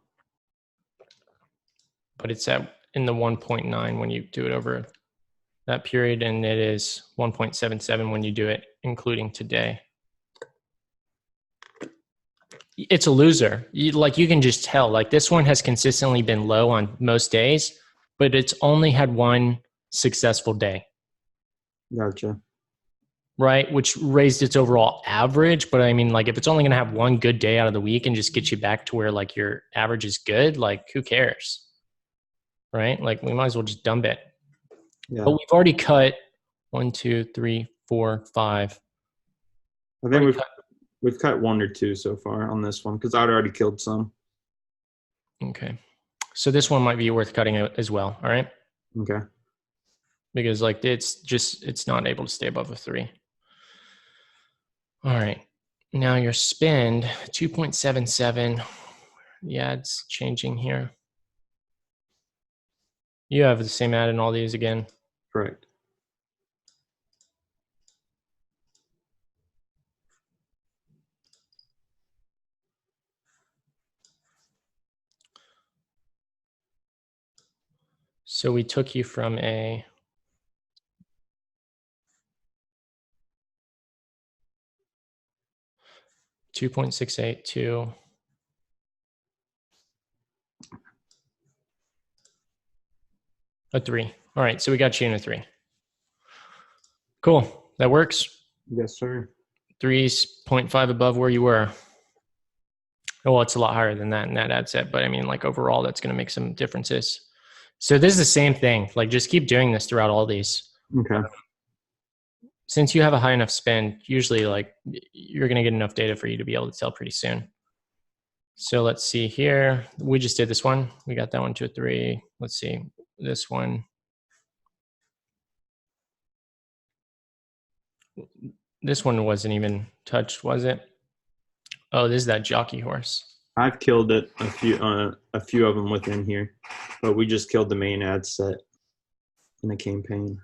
But it's in the 1.9 when you do it over that period, and it is 1.77 when you do it, including today. It's a loser. You can just tell. Like this one has consistently been low on most days, but it's only had one successful day. Gotcha. Right, which raised its overall average. But I mean, like, if it's only going to have one good day out of the week and just get you back to where like your average is good, like, who cares? Right? Like, we might as well just dump it. Yeah. But we've already cut 1, 2, 3, 4, 5. I think we've cut 1 or 2 so far on this one because I'd already killed some. Okay, so this one might be worth cutting as well. All right. Okay. Because like it's not able to stay above a 3. All right. Now your spend 2.77. Yeah, it's changing here. You have the same ad in all these again. Correct. So we took you from a 2.68 to A 3. All right, so we got you in a 3. Cool. That works. Yes, sir. 3.5 above where you were. Well, it's a lot higher than that in that ad set, but I mean, like overall, that's going to make some differences. So this is the same thing. Like, just keep doing this throughout all these. Okay. Since you have a high enough spend, usually like you're going to get enough data for you to be able to tell pretty soon. So let's see here. We just did this one. We got that one to a 3. Let's see this one. This one wasn't even touched, was it? Oh, this is that jockey horse. I've killed it a few of them within here, but we just killed the main ad set in the campaign.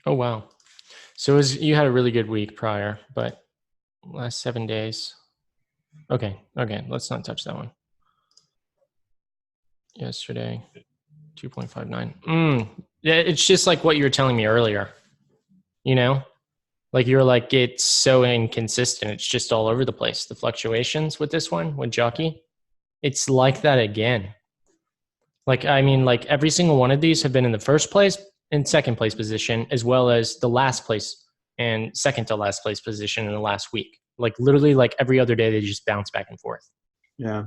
Oh, wow. So you had a really good week prior, but last 7 days. Okay, let's not touch that one. Yesterday, 2.59. Yeah, it's just like what you were telling me earlier. You know, like you're like, it's so inconsistent. It's just all over the place. The fluctuations with this one, with jockey, it's like that again. Like, I mean, like every single one of these have been in the first place and second place position, as well as the last place and second to last place position in the last week. Like literally like every other day, they just bounce back and forth. Yeah.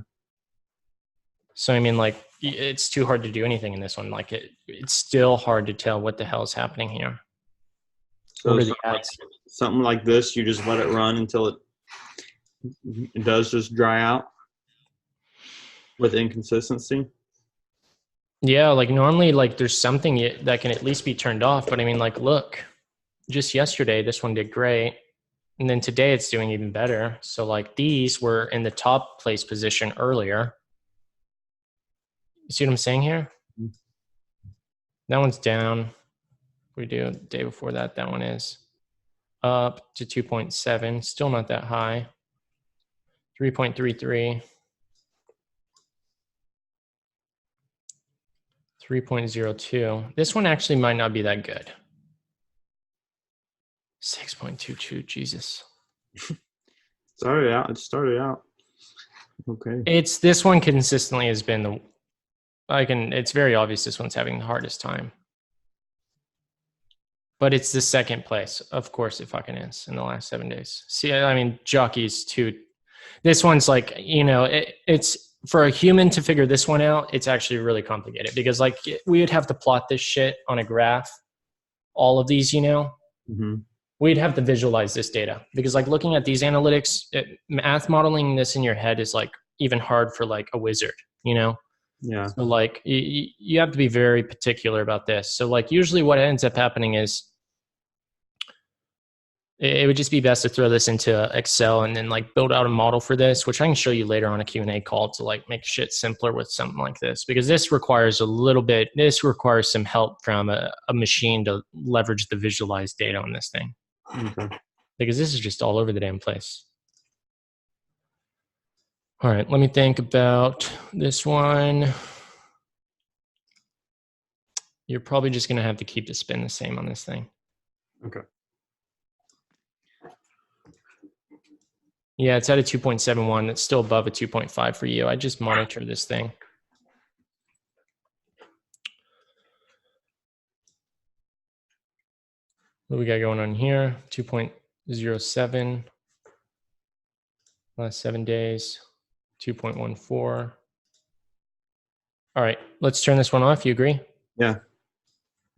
So, I mean, like it's too hard to do anything in this one. Like it's still hard to tell what the hell is happening here. So something like this, you just let it run until it does just dry out with inconsistency. Yeah, like normally like there's something that can at least be turned off. But I mean, like, look, just yesterday, this one did great. And then today it's doing even better. So like these were in the top place position earlier. You see what I'm saying here? That one's down. We do the day before that, that one is up to 2.7, still not that high. 3.33. 3.02. This one actually might not be that good. 6.22. Jesus. Started out. It started out. Okay. It's this one consistently has been the. It's very obvious this one's having the hardest time. But it's the second place. Of course it fucking is in the last 7 days. See, I mean, jockeys too. This one's like, you know, it's for a human to figure this one out. It's actually really complicated because like we would have to plot this shit on a graph. All of these, you know, we'd have to visualize this data because like looking at these analytics, math modeling this in your head is like even hard for like a wizard, you know? Yeah. So like you have to be very particular about this. So like usually what ends up happening is it would just be best to throw this into Excel and then like build out a model for this, which I can show you later on a Q&A call to like make shit simpler with something like this, because this requires some help from a machine to leverage the visualized data on this thing. Okay. Because this is just all over the damn place. All right, let me think about this one. You're probably just going to have to keep the spin the same on this thing. Okay. Yeah, it's at a 2.71. It's still above a 2.5 for you. I just monitor this thing. What do we got going on here? 2.07. Last 7 days. 2.14. All right, let's turn this one off. You agree? Yeah.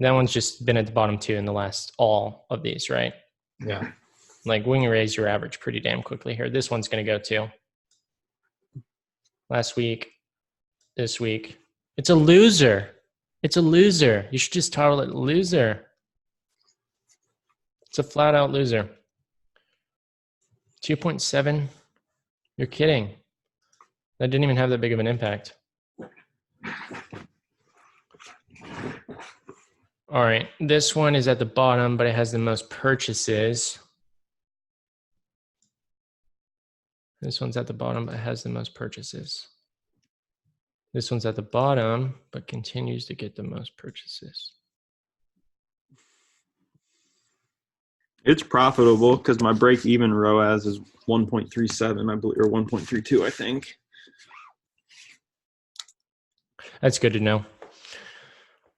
That one's just been at the bottom too in the last all of these, right? Yeah. Like we can raise your average pretty damn quickly here. This one's going to go too. Last week, this week. It's a loser. It's a loser. You should just title it loser. It's a flat out loser. 2.7. You're kidding. That didn't even have that big of an impact. All right. This one is at the bottom, but it has the most purchases. This one's at the bottom, but has the most purchases. This one's at the bottom, but continues to get the most purchases. It's profitable because my break-even ROAS is 1.37, I believe, or 1.32, I think. That's good to know.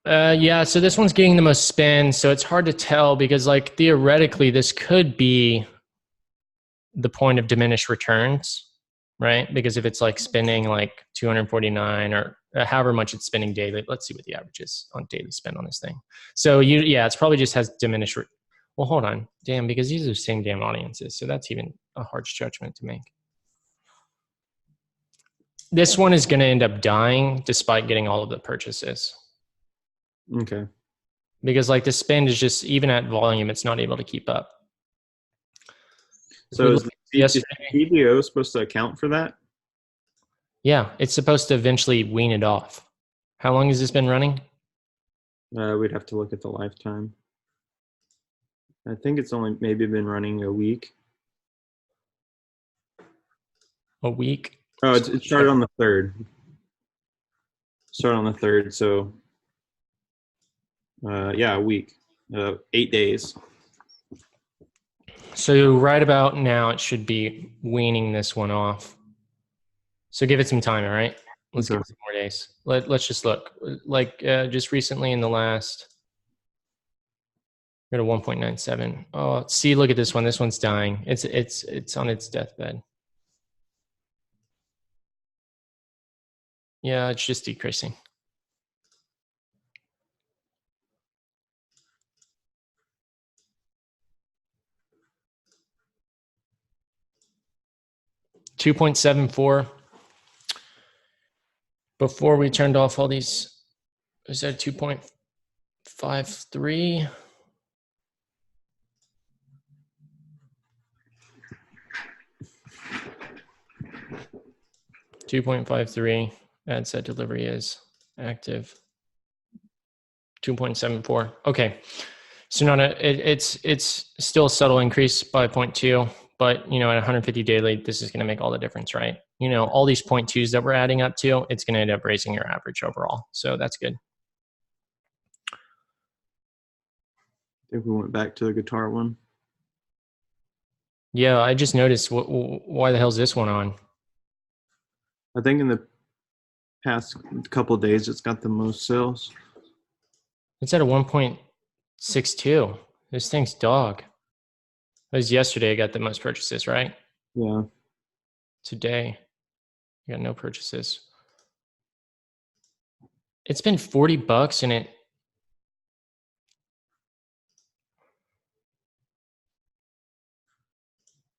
Yeah, so this one's getting the most spin, so it's hard to tell because, like, theoretically, this could be the point of diminished returns, right? Because if it's like spending like 249 or however much it's spending daily, let's see what the average is on daily spend on this thing. So it's probably just has diminished. Well, hold on, damn, because these are the same damn audiences, so that's even a harsh judgment to make. This one is going to end up dying despite getting all of the purchases. Okay. Because like the spend is just, even at volume, it's not able to keep up. So is PBO supposed to account for that? Yeah, it's supposed to eventually wean it off. How long has this been running? We'd have to look at the lifetime. I think it's only maybe been running a week. A week? Oh, it started on the 3rd. Started on the 3rd, so yeah, a week. 8 days. So right about now, it should be weaning this one off. So give it some time, all right? Let's give it some more days. Let's just look. Like just recently in the last, we're at a 1.97. Oh, see, look at this one. This one's dying. It's on its deathbed. Yeah, it's just decreasing. $2.74. Before we turned off all these, is that 2.53? $2.53. Ad set delivery is active. 2.74. Okay. So it's still a subtle increase by 0.2, but at 150 daily, this is going to make all the difference, right? All these 0.2s that we're adding up to, it's going to end up raising your average overall. So that's good. I think we went back to the guitar one. Yeah, I just noticed. Why the hell is this one on? I think in the past couple of days, it's got the most sales. It's at a 1.62. This thing's dog. It was yesterday I got the most purchases, right? Yeah. Today, I got no purchases. It's been $40 and it.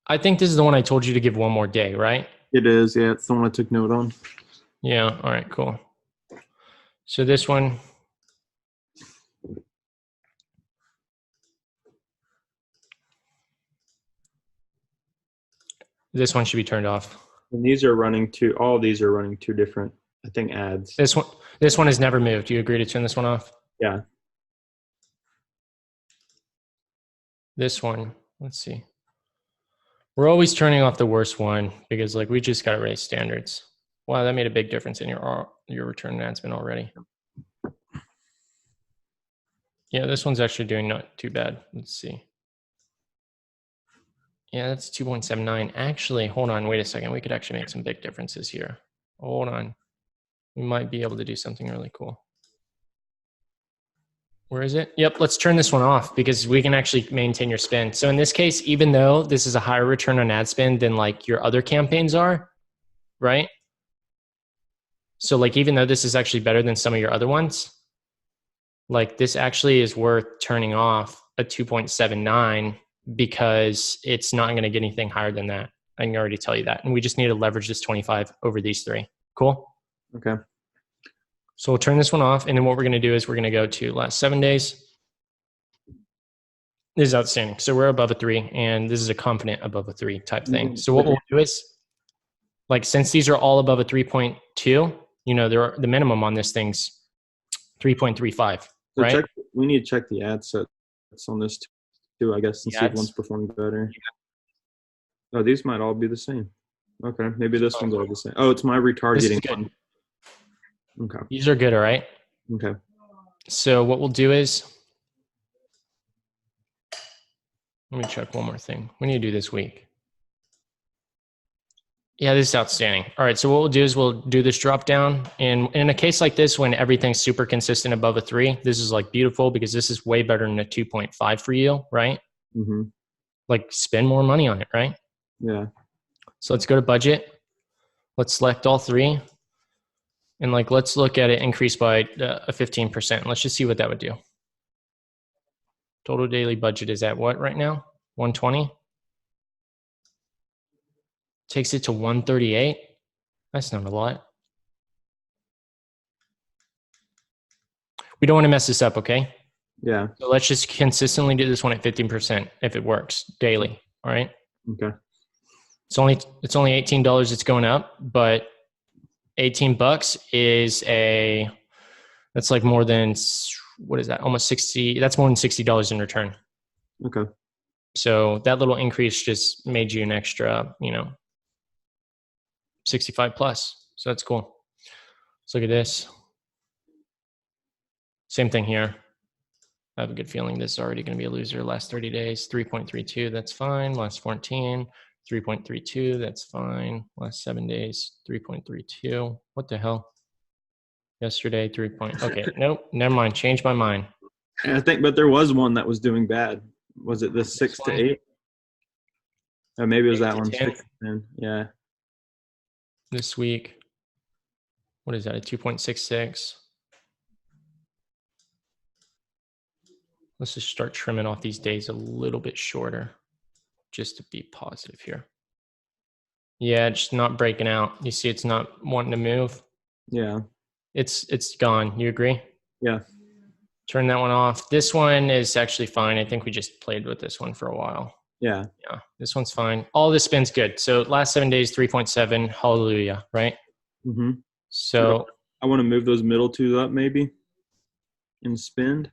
I think this is the one I told you to give one more day, right? It is. Yeah, it's the one I took note on. Yeah. All right, cool. So this one. This one should be turned off. And these are running all of these are running 2 different, I think, ads. This one has never moved. Do you agree to turn this one off? Yeah. This one, let's see. We're always turning off the worst one because like we just got to raise standards. Wow, that made a big difference in your return announcement already. Yeah, this one's actually doing not too bad. Let's see. Yeah, that's 2.79. Actually, hold on, wait a second. We could actually make some big differences here. Hold on. We might be able to do something really cool. Where is it? Yep, let's turn this one off because we can actually maintain your spend. So in this case, even though this is a higher return on ad spend than like your other campaigns are, right? So like even though this is actually better than some of your other ones, like this actually is worth turning off a 2.79 because it's not going to get anything higher than that. I can already tell you that. And we just need to leverage this 25 over these 3. Cool? Okay. So we'll turn this one off. And then what we're going to do is we're going to go to last 7 days. This is outstanding. So we're above a 3, and this is a confident above a 3 type thing. So what we'll do is, like, since these are all above a 3.2, the minimum on this thing's 3.35, So right? We need to check the ad sets on this too, I guess, and see if one's performing better. Oh, these might all be the same. Okay, maybe this one's all the same. Oh, it's my retargeting one. Okay. These are good, all right? Okay. So what we'll do is Let me check one more thing. We need to do this week. Yeah, this is outstanding. All right, so what we'll do is we'll do this drop down. And in a case like this, when everything's super consistent above a 3, this is like beautiful because this is way better than a 2.5 for you, right? Mm-hmm. Like spend more money on it, right? Yeah. So let's go to budget. Let's select all 3. And like, let's look at it increase by a 15%. Let's just see what that would do. Total daily budget is at what right now? 120. Takes it to 138. That's not a lot. We don't want to mess this up, okay? Yeah. So let's just consistently do this one at 15% if it works daily. All right. Okay. It's only $18 it's going up, but $18 is that's like more than, what is that? Almost 60. That's more than $60 in return. Okay. So that little increase just made you an extra, 65 plus. So that's cool. Let's look at this. Same thing here. I have a good feeling this is already going to be a loser. Last 30 days, 3.32, that's fine. Last 14, 3.32, that's fine. Last 7 days, 3.32. What the hell? Yesterday, 3. Okay, nope, never mind. Changed my mind. I think, but there was one that was doing bad. Was it the 6 to 8? Or maybe it was that one. 6 to 10. Yeah. This week, what is that? A 2.66. Let's just start trimming off these days a little bit shorter, just to be positive here. Yeah, it's not breaking out. You see, it's not wanting to move. Yeah. It's gone. You agree? Yeah. Turn that one off. This one is actually fine. I think we just played with this one for a while. Yeah. Yeah, this one's fine. All this spin's good. So last 7 days, 3.7. Hallelujah, right? Mm-hmm. So I want to move those middle two up maybe and spend.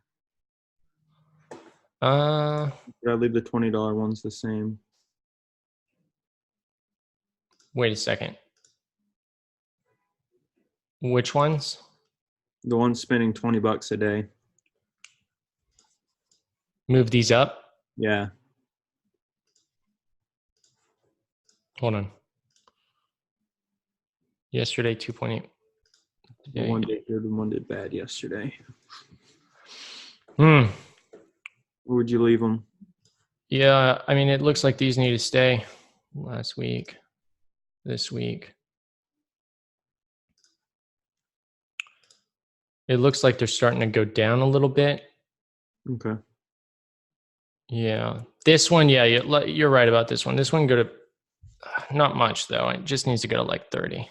Should I leave the $20 ones the same? Wait a second. Which ones? The one spending $20 a day. Move these up? Yeah. Hold on. Yesterday, 2.8. Today. One did good and one did bad yesterday. Where would you leave them? Yeah, I mean, it looks like these need to stay. Last week, this week. It looks like they're starting to go down a little bit. Okay. Yeah. This one, yeah, you're right about this one. This one go to, not much though. It just needs to go to like 30.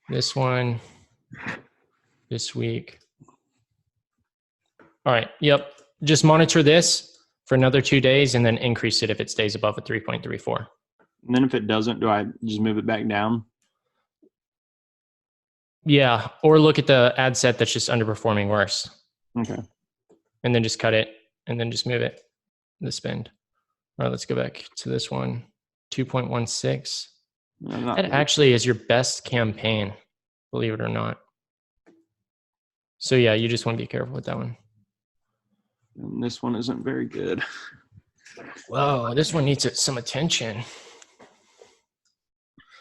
This one, this week. All right. Yep. Just monitor this for another 2 days and then increase it if it stays above a 3.34. And then if it doesn't, do I just move it back down? Yeah. Or look at the ad set that's just underperforming worse. Okay. And then just cut it and then just move it, the spend. All right, let's go back to this one. 2.16. That actually is your best campaign, believe it or not. So yeah, you just want to be careful with that one. And this one isn't very good. Whoa, this one needs some attention.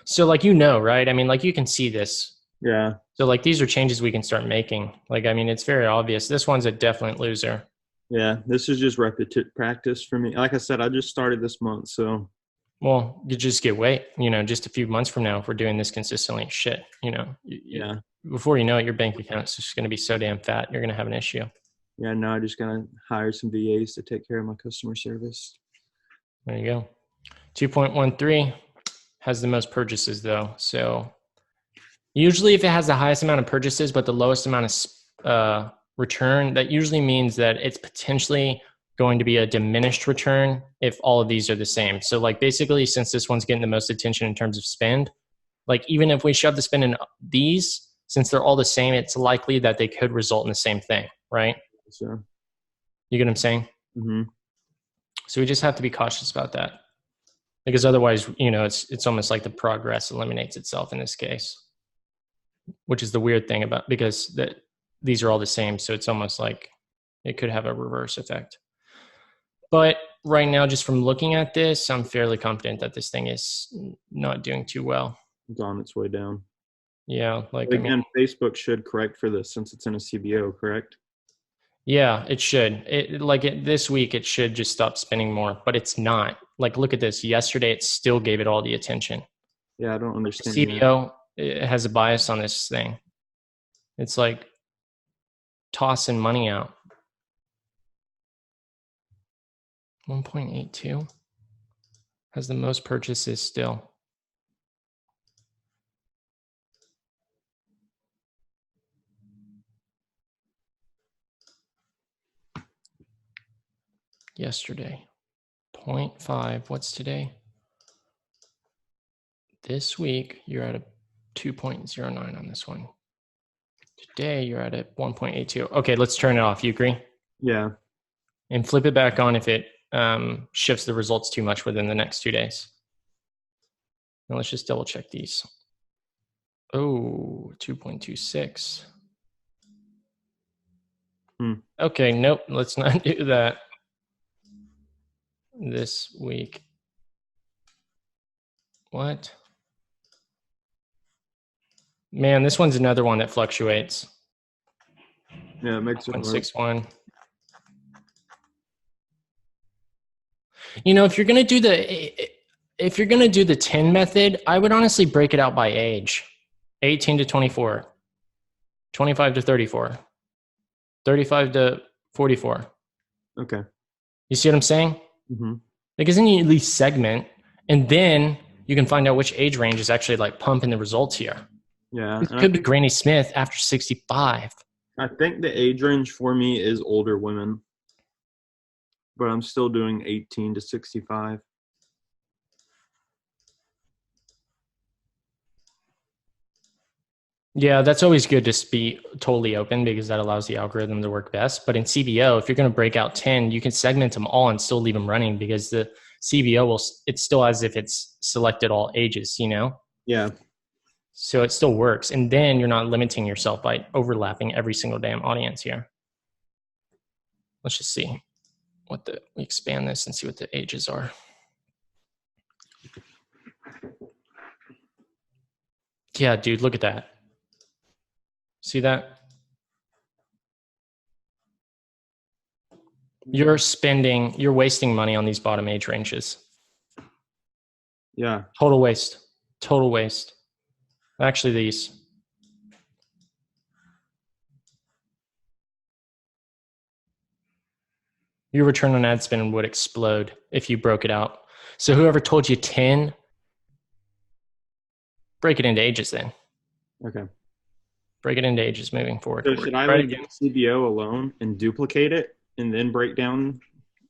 So like, right? I mean, like you can see this. Yeah. So like these are changes we can start making. Like, I mean, it's very obvious. This one's a definite loser. Yeah, this is just repetitive practice for me. Like I said, I just started this month, so. Well, you just get weight, just a few months from now, if we're doing this consistently, Yeah. Before you know it, your bank account's just going to be so damn fat, you're going to have an issue. Yeah, no, I just got to hire some VAs to take care of my customer service. There you go. 2.13 has the most purchases though. So usually if it has the highest amount of purchases, but the lowest amount of return, that usually means that it's potentially going to be a diminished return if all of these are the same. So like basically, since this one's getting the most attention in terms of spend, like even if we shove the spend in these, since they're all the same, it's likely that they could result in the same thing, right? Sure. You get what I'm saying? Mm-hmm. So we just have to be cautious about that, because otherwise, it's almost like the progress eliminates itself in this case, which is the weird thing because these are all the same. So it's almost like it could have a reverse effect. But right now, just from looking at this, I'm fairly confident that this thing is not doing too well. It's on its way down. Yeah, like But again, Facebook should correct for this since it's in a CBO, correct? yeah, it should. This week, it should just stop spinning more, but it's not. Like, look at this. Yesterday, it still gave it all the attention. Yeah, I don't understand. CBO it has a bias on this thing. It's like tossing money out. 1.82 has the most purchases still. Yesterday, 0.5. What's today? This week, you're at a 2.09 on this one. Today, you're at a 1.82. Okay, let's turn it off. You agree? Yeah. And flip it back on if it shifts the results too much within the next 2 days. Now let's just double check these. Oh, 2.26. Okay, nope, let's not do that this week. What? Man, this one's another one that fluctuates. Yeah, it makes it 1.61. You know, if you're gonna do the 10 method, I would honestly break it out by age. 18 to 24, 25 to 34, 35 to 44. Okay. You see what I'm saying? Mm-hmm. Because then you at least segment, and then you can find out which age range is actually like pumping the results here. Yeah. It could be Granny Smith after 65. I think the age range for me is older women, but I'm still doing 18 to 65. Yeah, that's always good to be totally open because that allows the algorithm to work best. But in CBO, if you're going to break out 10, you can segment them all and still leave them running because the CBO it's still as if it's selected all ages, you know? Yeah. So it still works. And then you're not limiting yourself by overlapping every single damn audience here. Let's just see we expand this and see what the ages are. Yeah, dude, look at that. See that? You're wasting money on these bottom age ranges. Yeah. Total waste. Actually, these. Your return on ad spend would explode if you broke it out. So whoever told you 10, break it into ages then. Okay. Break it into ages moving forward. So should I leave CBO alone and duplicate it and then break down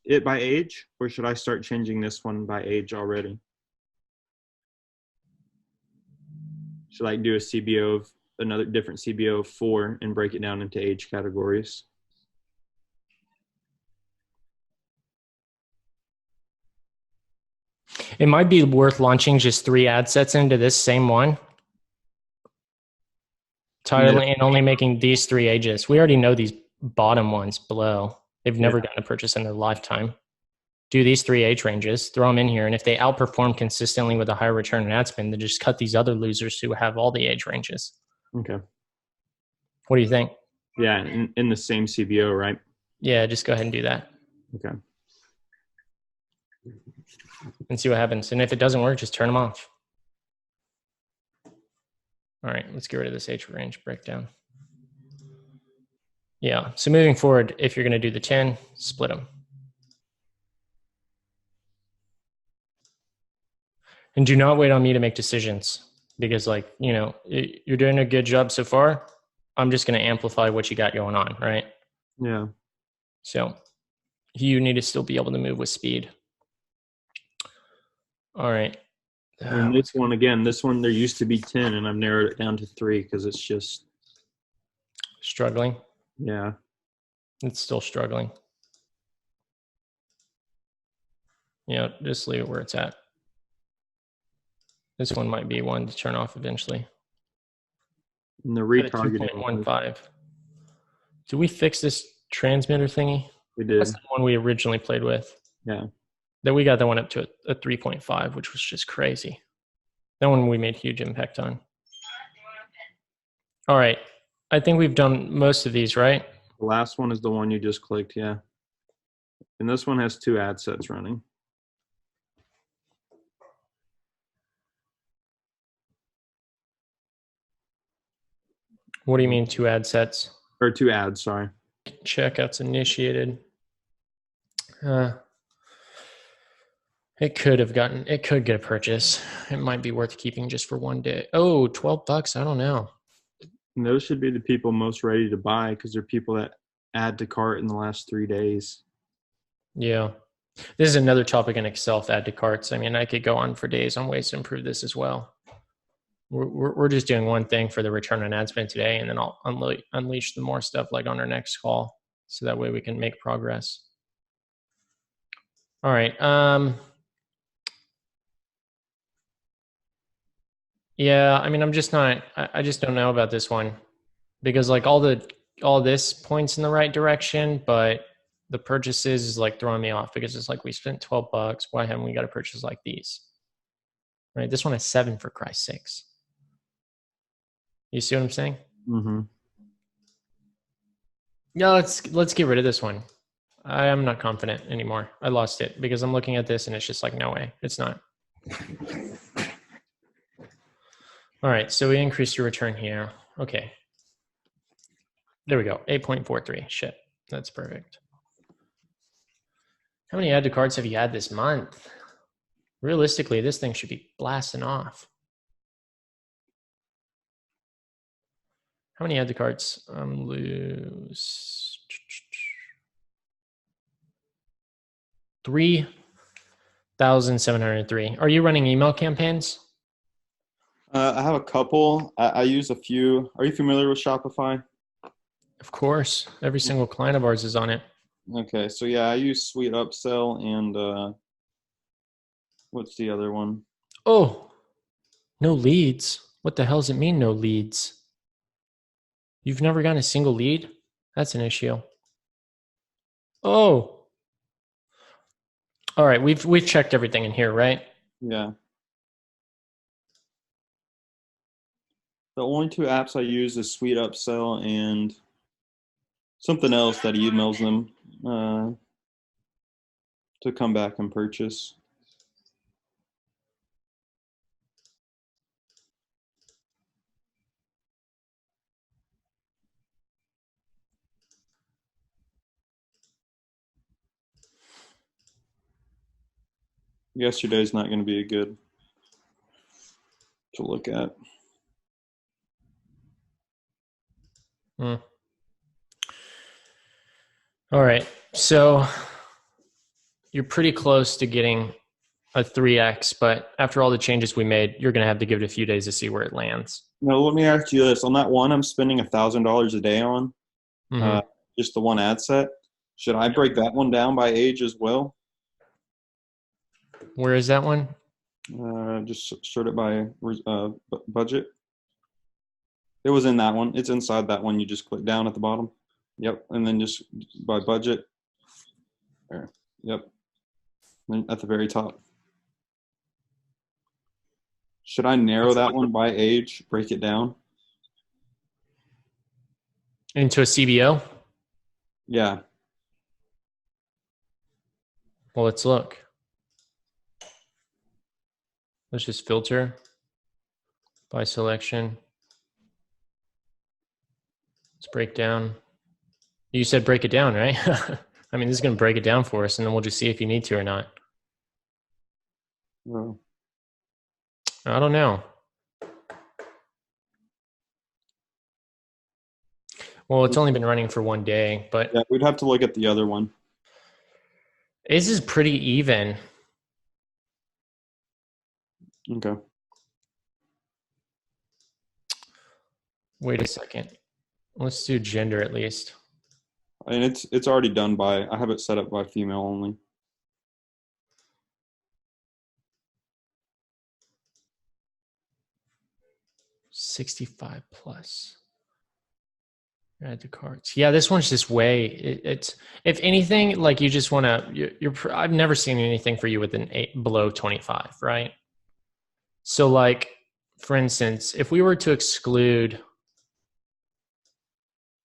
it by age? Or should I start changing this one by age already? Should I do a CBO of another different CBO of 4 and break it down into age categories? It might be worth launching just 3 ad sets into this same one. And only making these 3 ages. We already know these bottom ones below. They've never gotten a purchase in their lifetime. Do these 3 age ranges, throw them in here. And if they outperform consistently with a higher return on ad spend, then just cut these other losers who have all the age ranges. Okay. What do you think? Yeah, in the same CBO, right? Yeah, just go ahead and do that. Okay. And see what happens. And if it doesn't work, just turn them off. All right, let's get rid of this age range breakdown. Yeah, so moving forward, if you're going to do the 10, split them. And do not wait on me to make decisions because, like, you know, you're doing a good job so far. I'm just going to amplify what you got going on, right? Yeah. So you need to still be able to move with speed. All right. And this one, there used to be 10 and I've narrowed it down to 3 because it's just struggling. Yeah. It's still struggling. Yeah, just leave it where it's at. This one might be one to turn off eventually. And the retargeting. 2.15. Did we fix this transmitter thingy? We did. That's the one we originally played with. Yeah. Then we got that one up to a 3.5, which was just crazy. That one we made huge impact on. All right. I think we've done most of these, right? The last one is the one you just clicked. Yeah. And this one has 2 ad sets running. What do you mean 2 ad sets? Or 2 ads, sorry. Checkouts initiated. It could get a purchase. It might be worth keeping just for one day. Oh, $12. I don't know. And those should be the people most ready to buy because they're people that add to cart in the last 3 days. Yeah. This is another topic in Excel, add to carts. I mean, I could go on for days on ways to improve this as well. We're just doing one thing for the return on ad spend today, and then I'll unleash the more stuff like on our next call, so that way we can make progress. All right. Yeah, I mean, I'm just not. I just don't know about this one because like all this points in the right direction, but the purchases is like throwing me off because it's like we spent $12. Why haven't we got a purchase like these? Right. This one has 7 for Christ's sakes. You see what I'm saying? Mm-hmm. Yeah, let's get rid of this one. I am not confident anymore. I lost it because I'm looking at this and it's just like, no way, it's not. All right, so we increased your return here. Okay. There we go, 8.43. Shit, that's perfect. How many add to carts have you had this month? Realistically, this thing should be blasting off. How many add to carts? Lose 3,703. Are you running email campaigns? I have a couple. I use a few. Are you familiar with Shopify? Of course. Every single client of ours is on it. Okay, so yeah, I use Sweet Upsell and what's the other one? Oh, no leads. What the hell does it mean, no leads? You've never gotten a single lead? That's an issue. Oh. All right, we've checked everything in here, right? Yeah. The only 2 apps I use is Sweet Upsell and something else that emails them to come back and purchase. Yesterday's not going to be a good to look at. Hmm. All right, so you're pretty close to getting a 3x, but after all the changes we made, you're going to have to give it a few days to see where it lands. Now, let me ask you this. On that one I'm spending $1,000 a day on, Mm-hmm. just the one ad set, should I break that one down by age as well? Where is that one? Just sort it by budget. It was in that one. It's inside that one. You just click down at the bottom. Yep. And then just by budget. There. Yep. And at the very top. Should I narrow that one by age, break it down? Into a CBO? Yeah. Well, let's look. Let's just filter by selection. Let's break down. You said break it down, right? I mean, this is going to break it down for us, and then we'll just see if you need to or not. Oh. I don't know. Well, it's only been running for one day, but Yeah, we'd have to look at the other one. this is pretty even. Okay. Wait a second. Let's do gender at least. And it's already done by, I have it set up by female only. +65. Add to carts. Yeah, this one's just way. It's if anything, like you just want to. I've never seen anything for you with an 8 below 25, right? So, like for instance, if we were to exclude,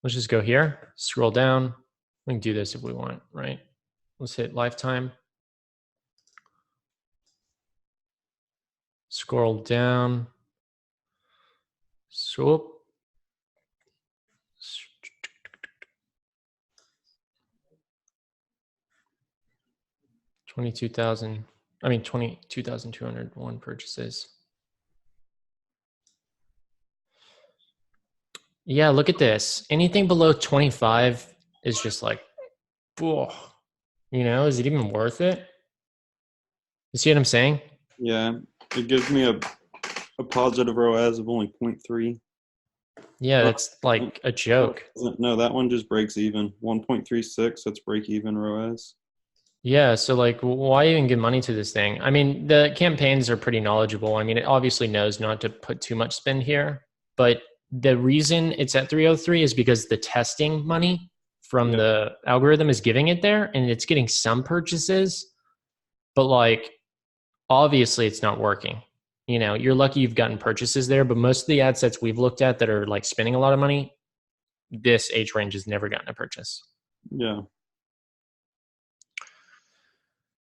let's just go here, scroll down. We can do this if we want, right? Let's hit lifetime. Scroll down. Swoop. 22,000. I mean 22,201 purchases. Yeah, look at this. Anything below 25 is just like, whoa. Is it even worth it? You see what I'm saying? Yeah, it gives me a positive ROAS of only 0.3. Yeah, that's like a joke. No, that one just breaks even. 1.36, that's break even ROAS. Yeah, so like, why even give money to this thing? I mean, the campaigns are pretty knowledgeable. I mean, it obviously knows not to put too much spend here, but the reason it's at 303 is because the testing money from the algorithm is giving it there, and it's getting some purchases, but like, obviously it's not working. You're lucky you've gotten purchases there, but most of the ad sets we've looked at that are like spending a lot of money, this age range has never gotten a purchase. Yeah.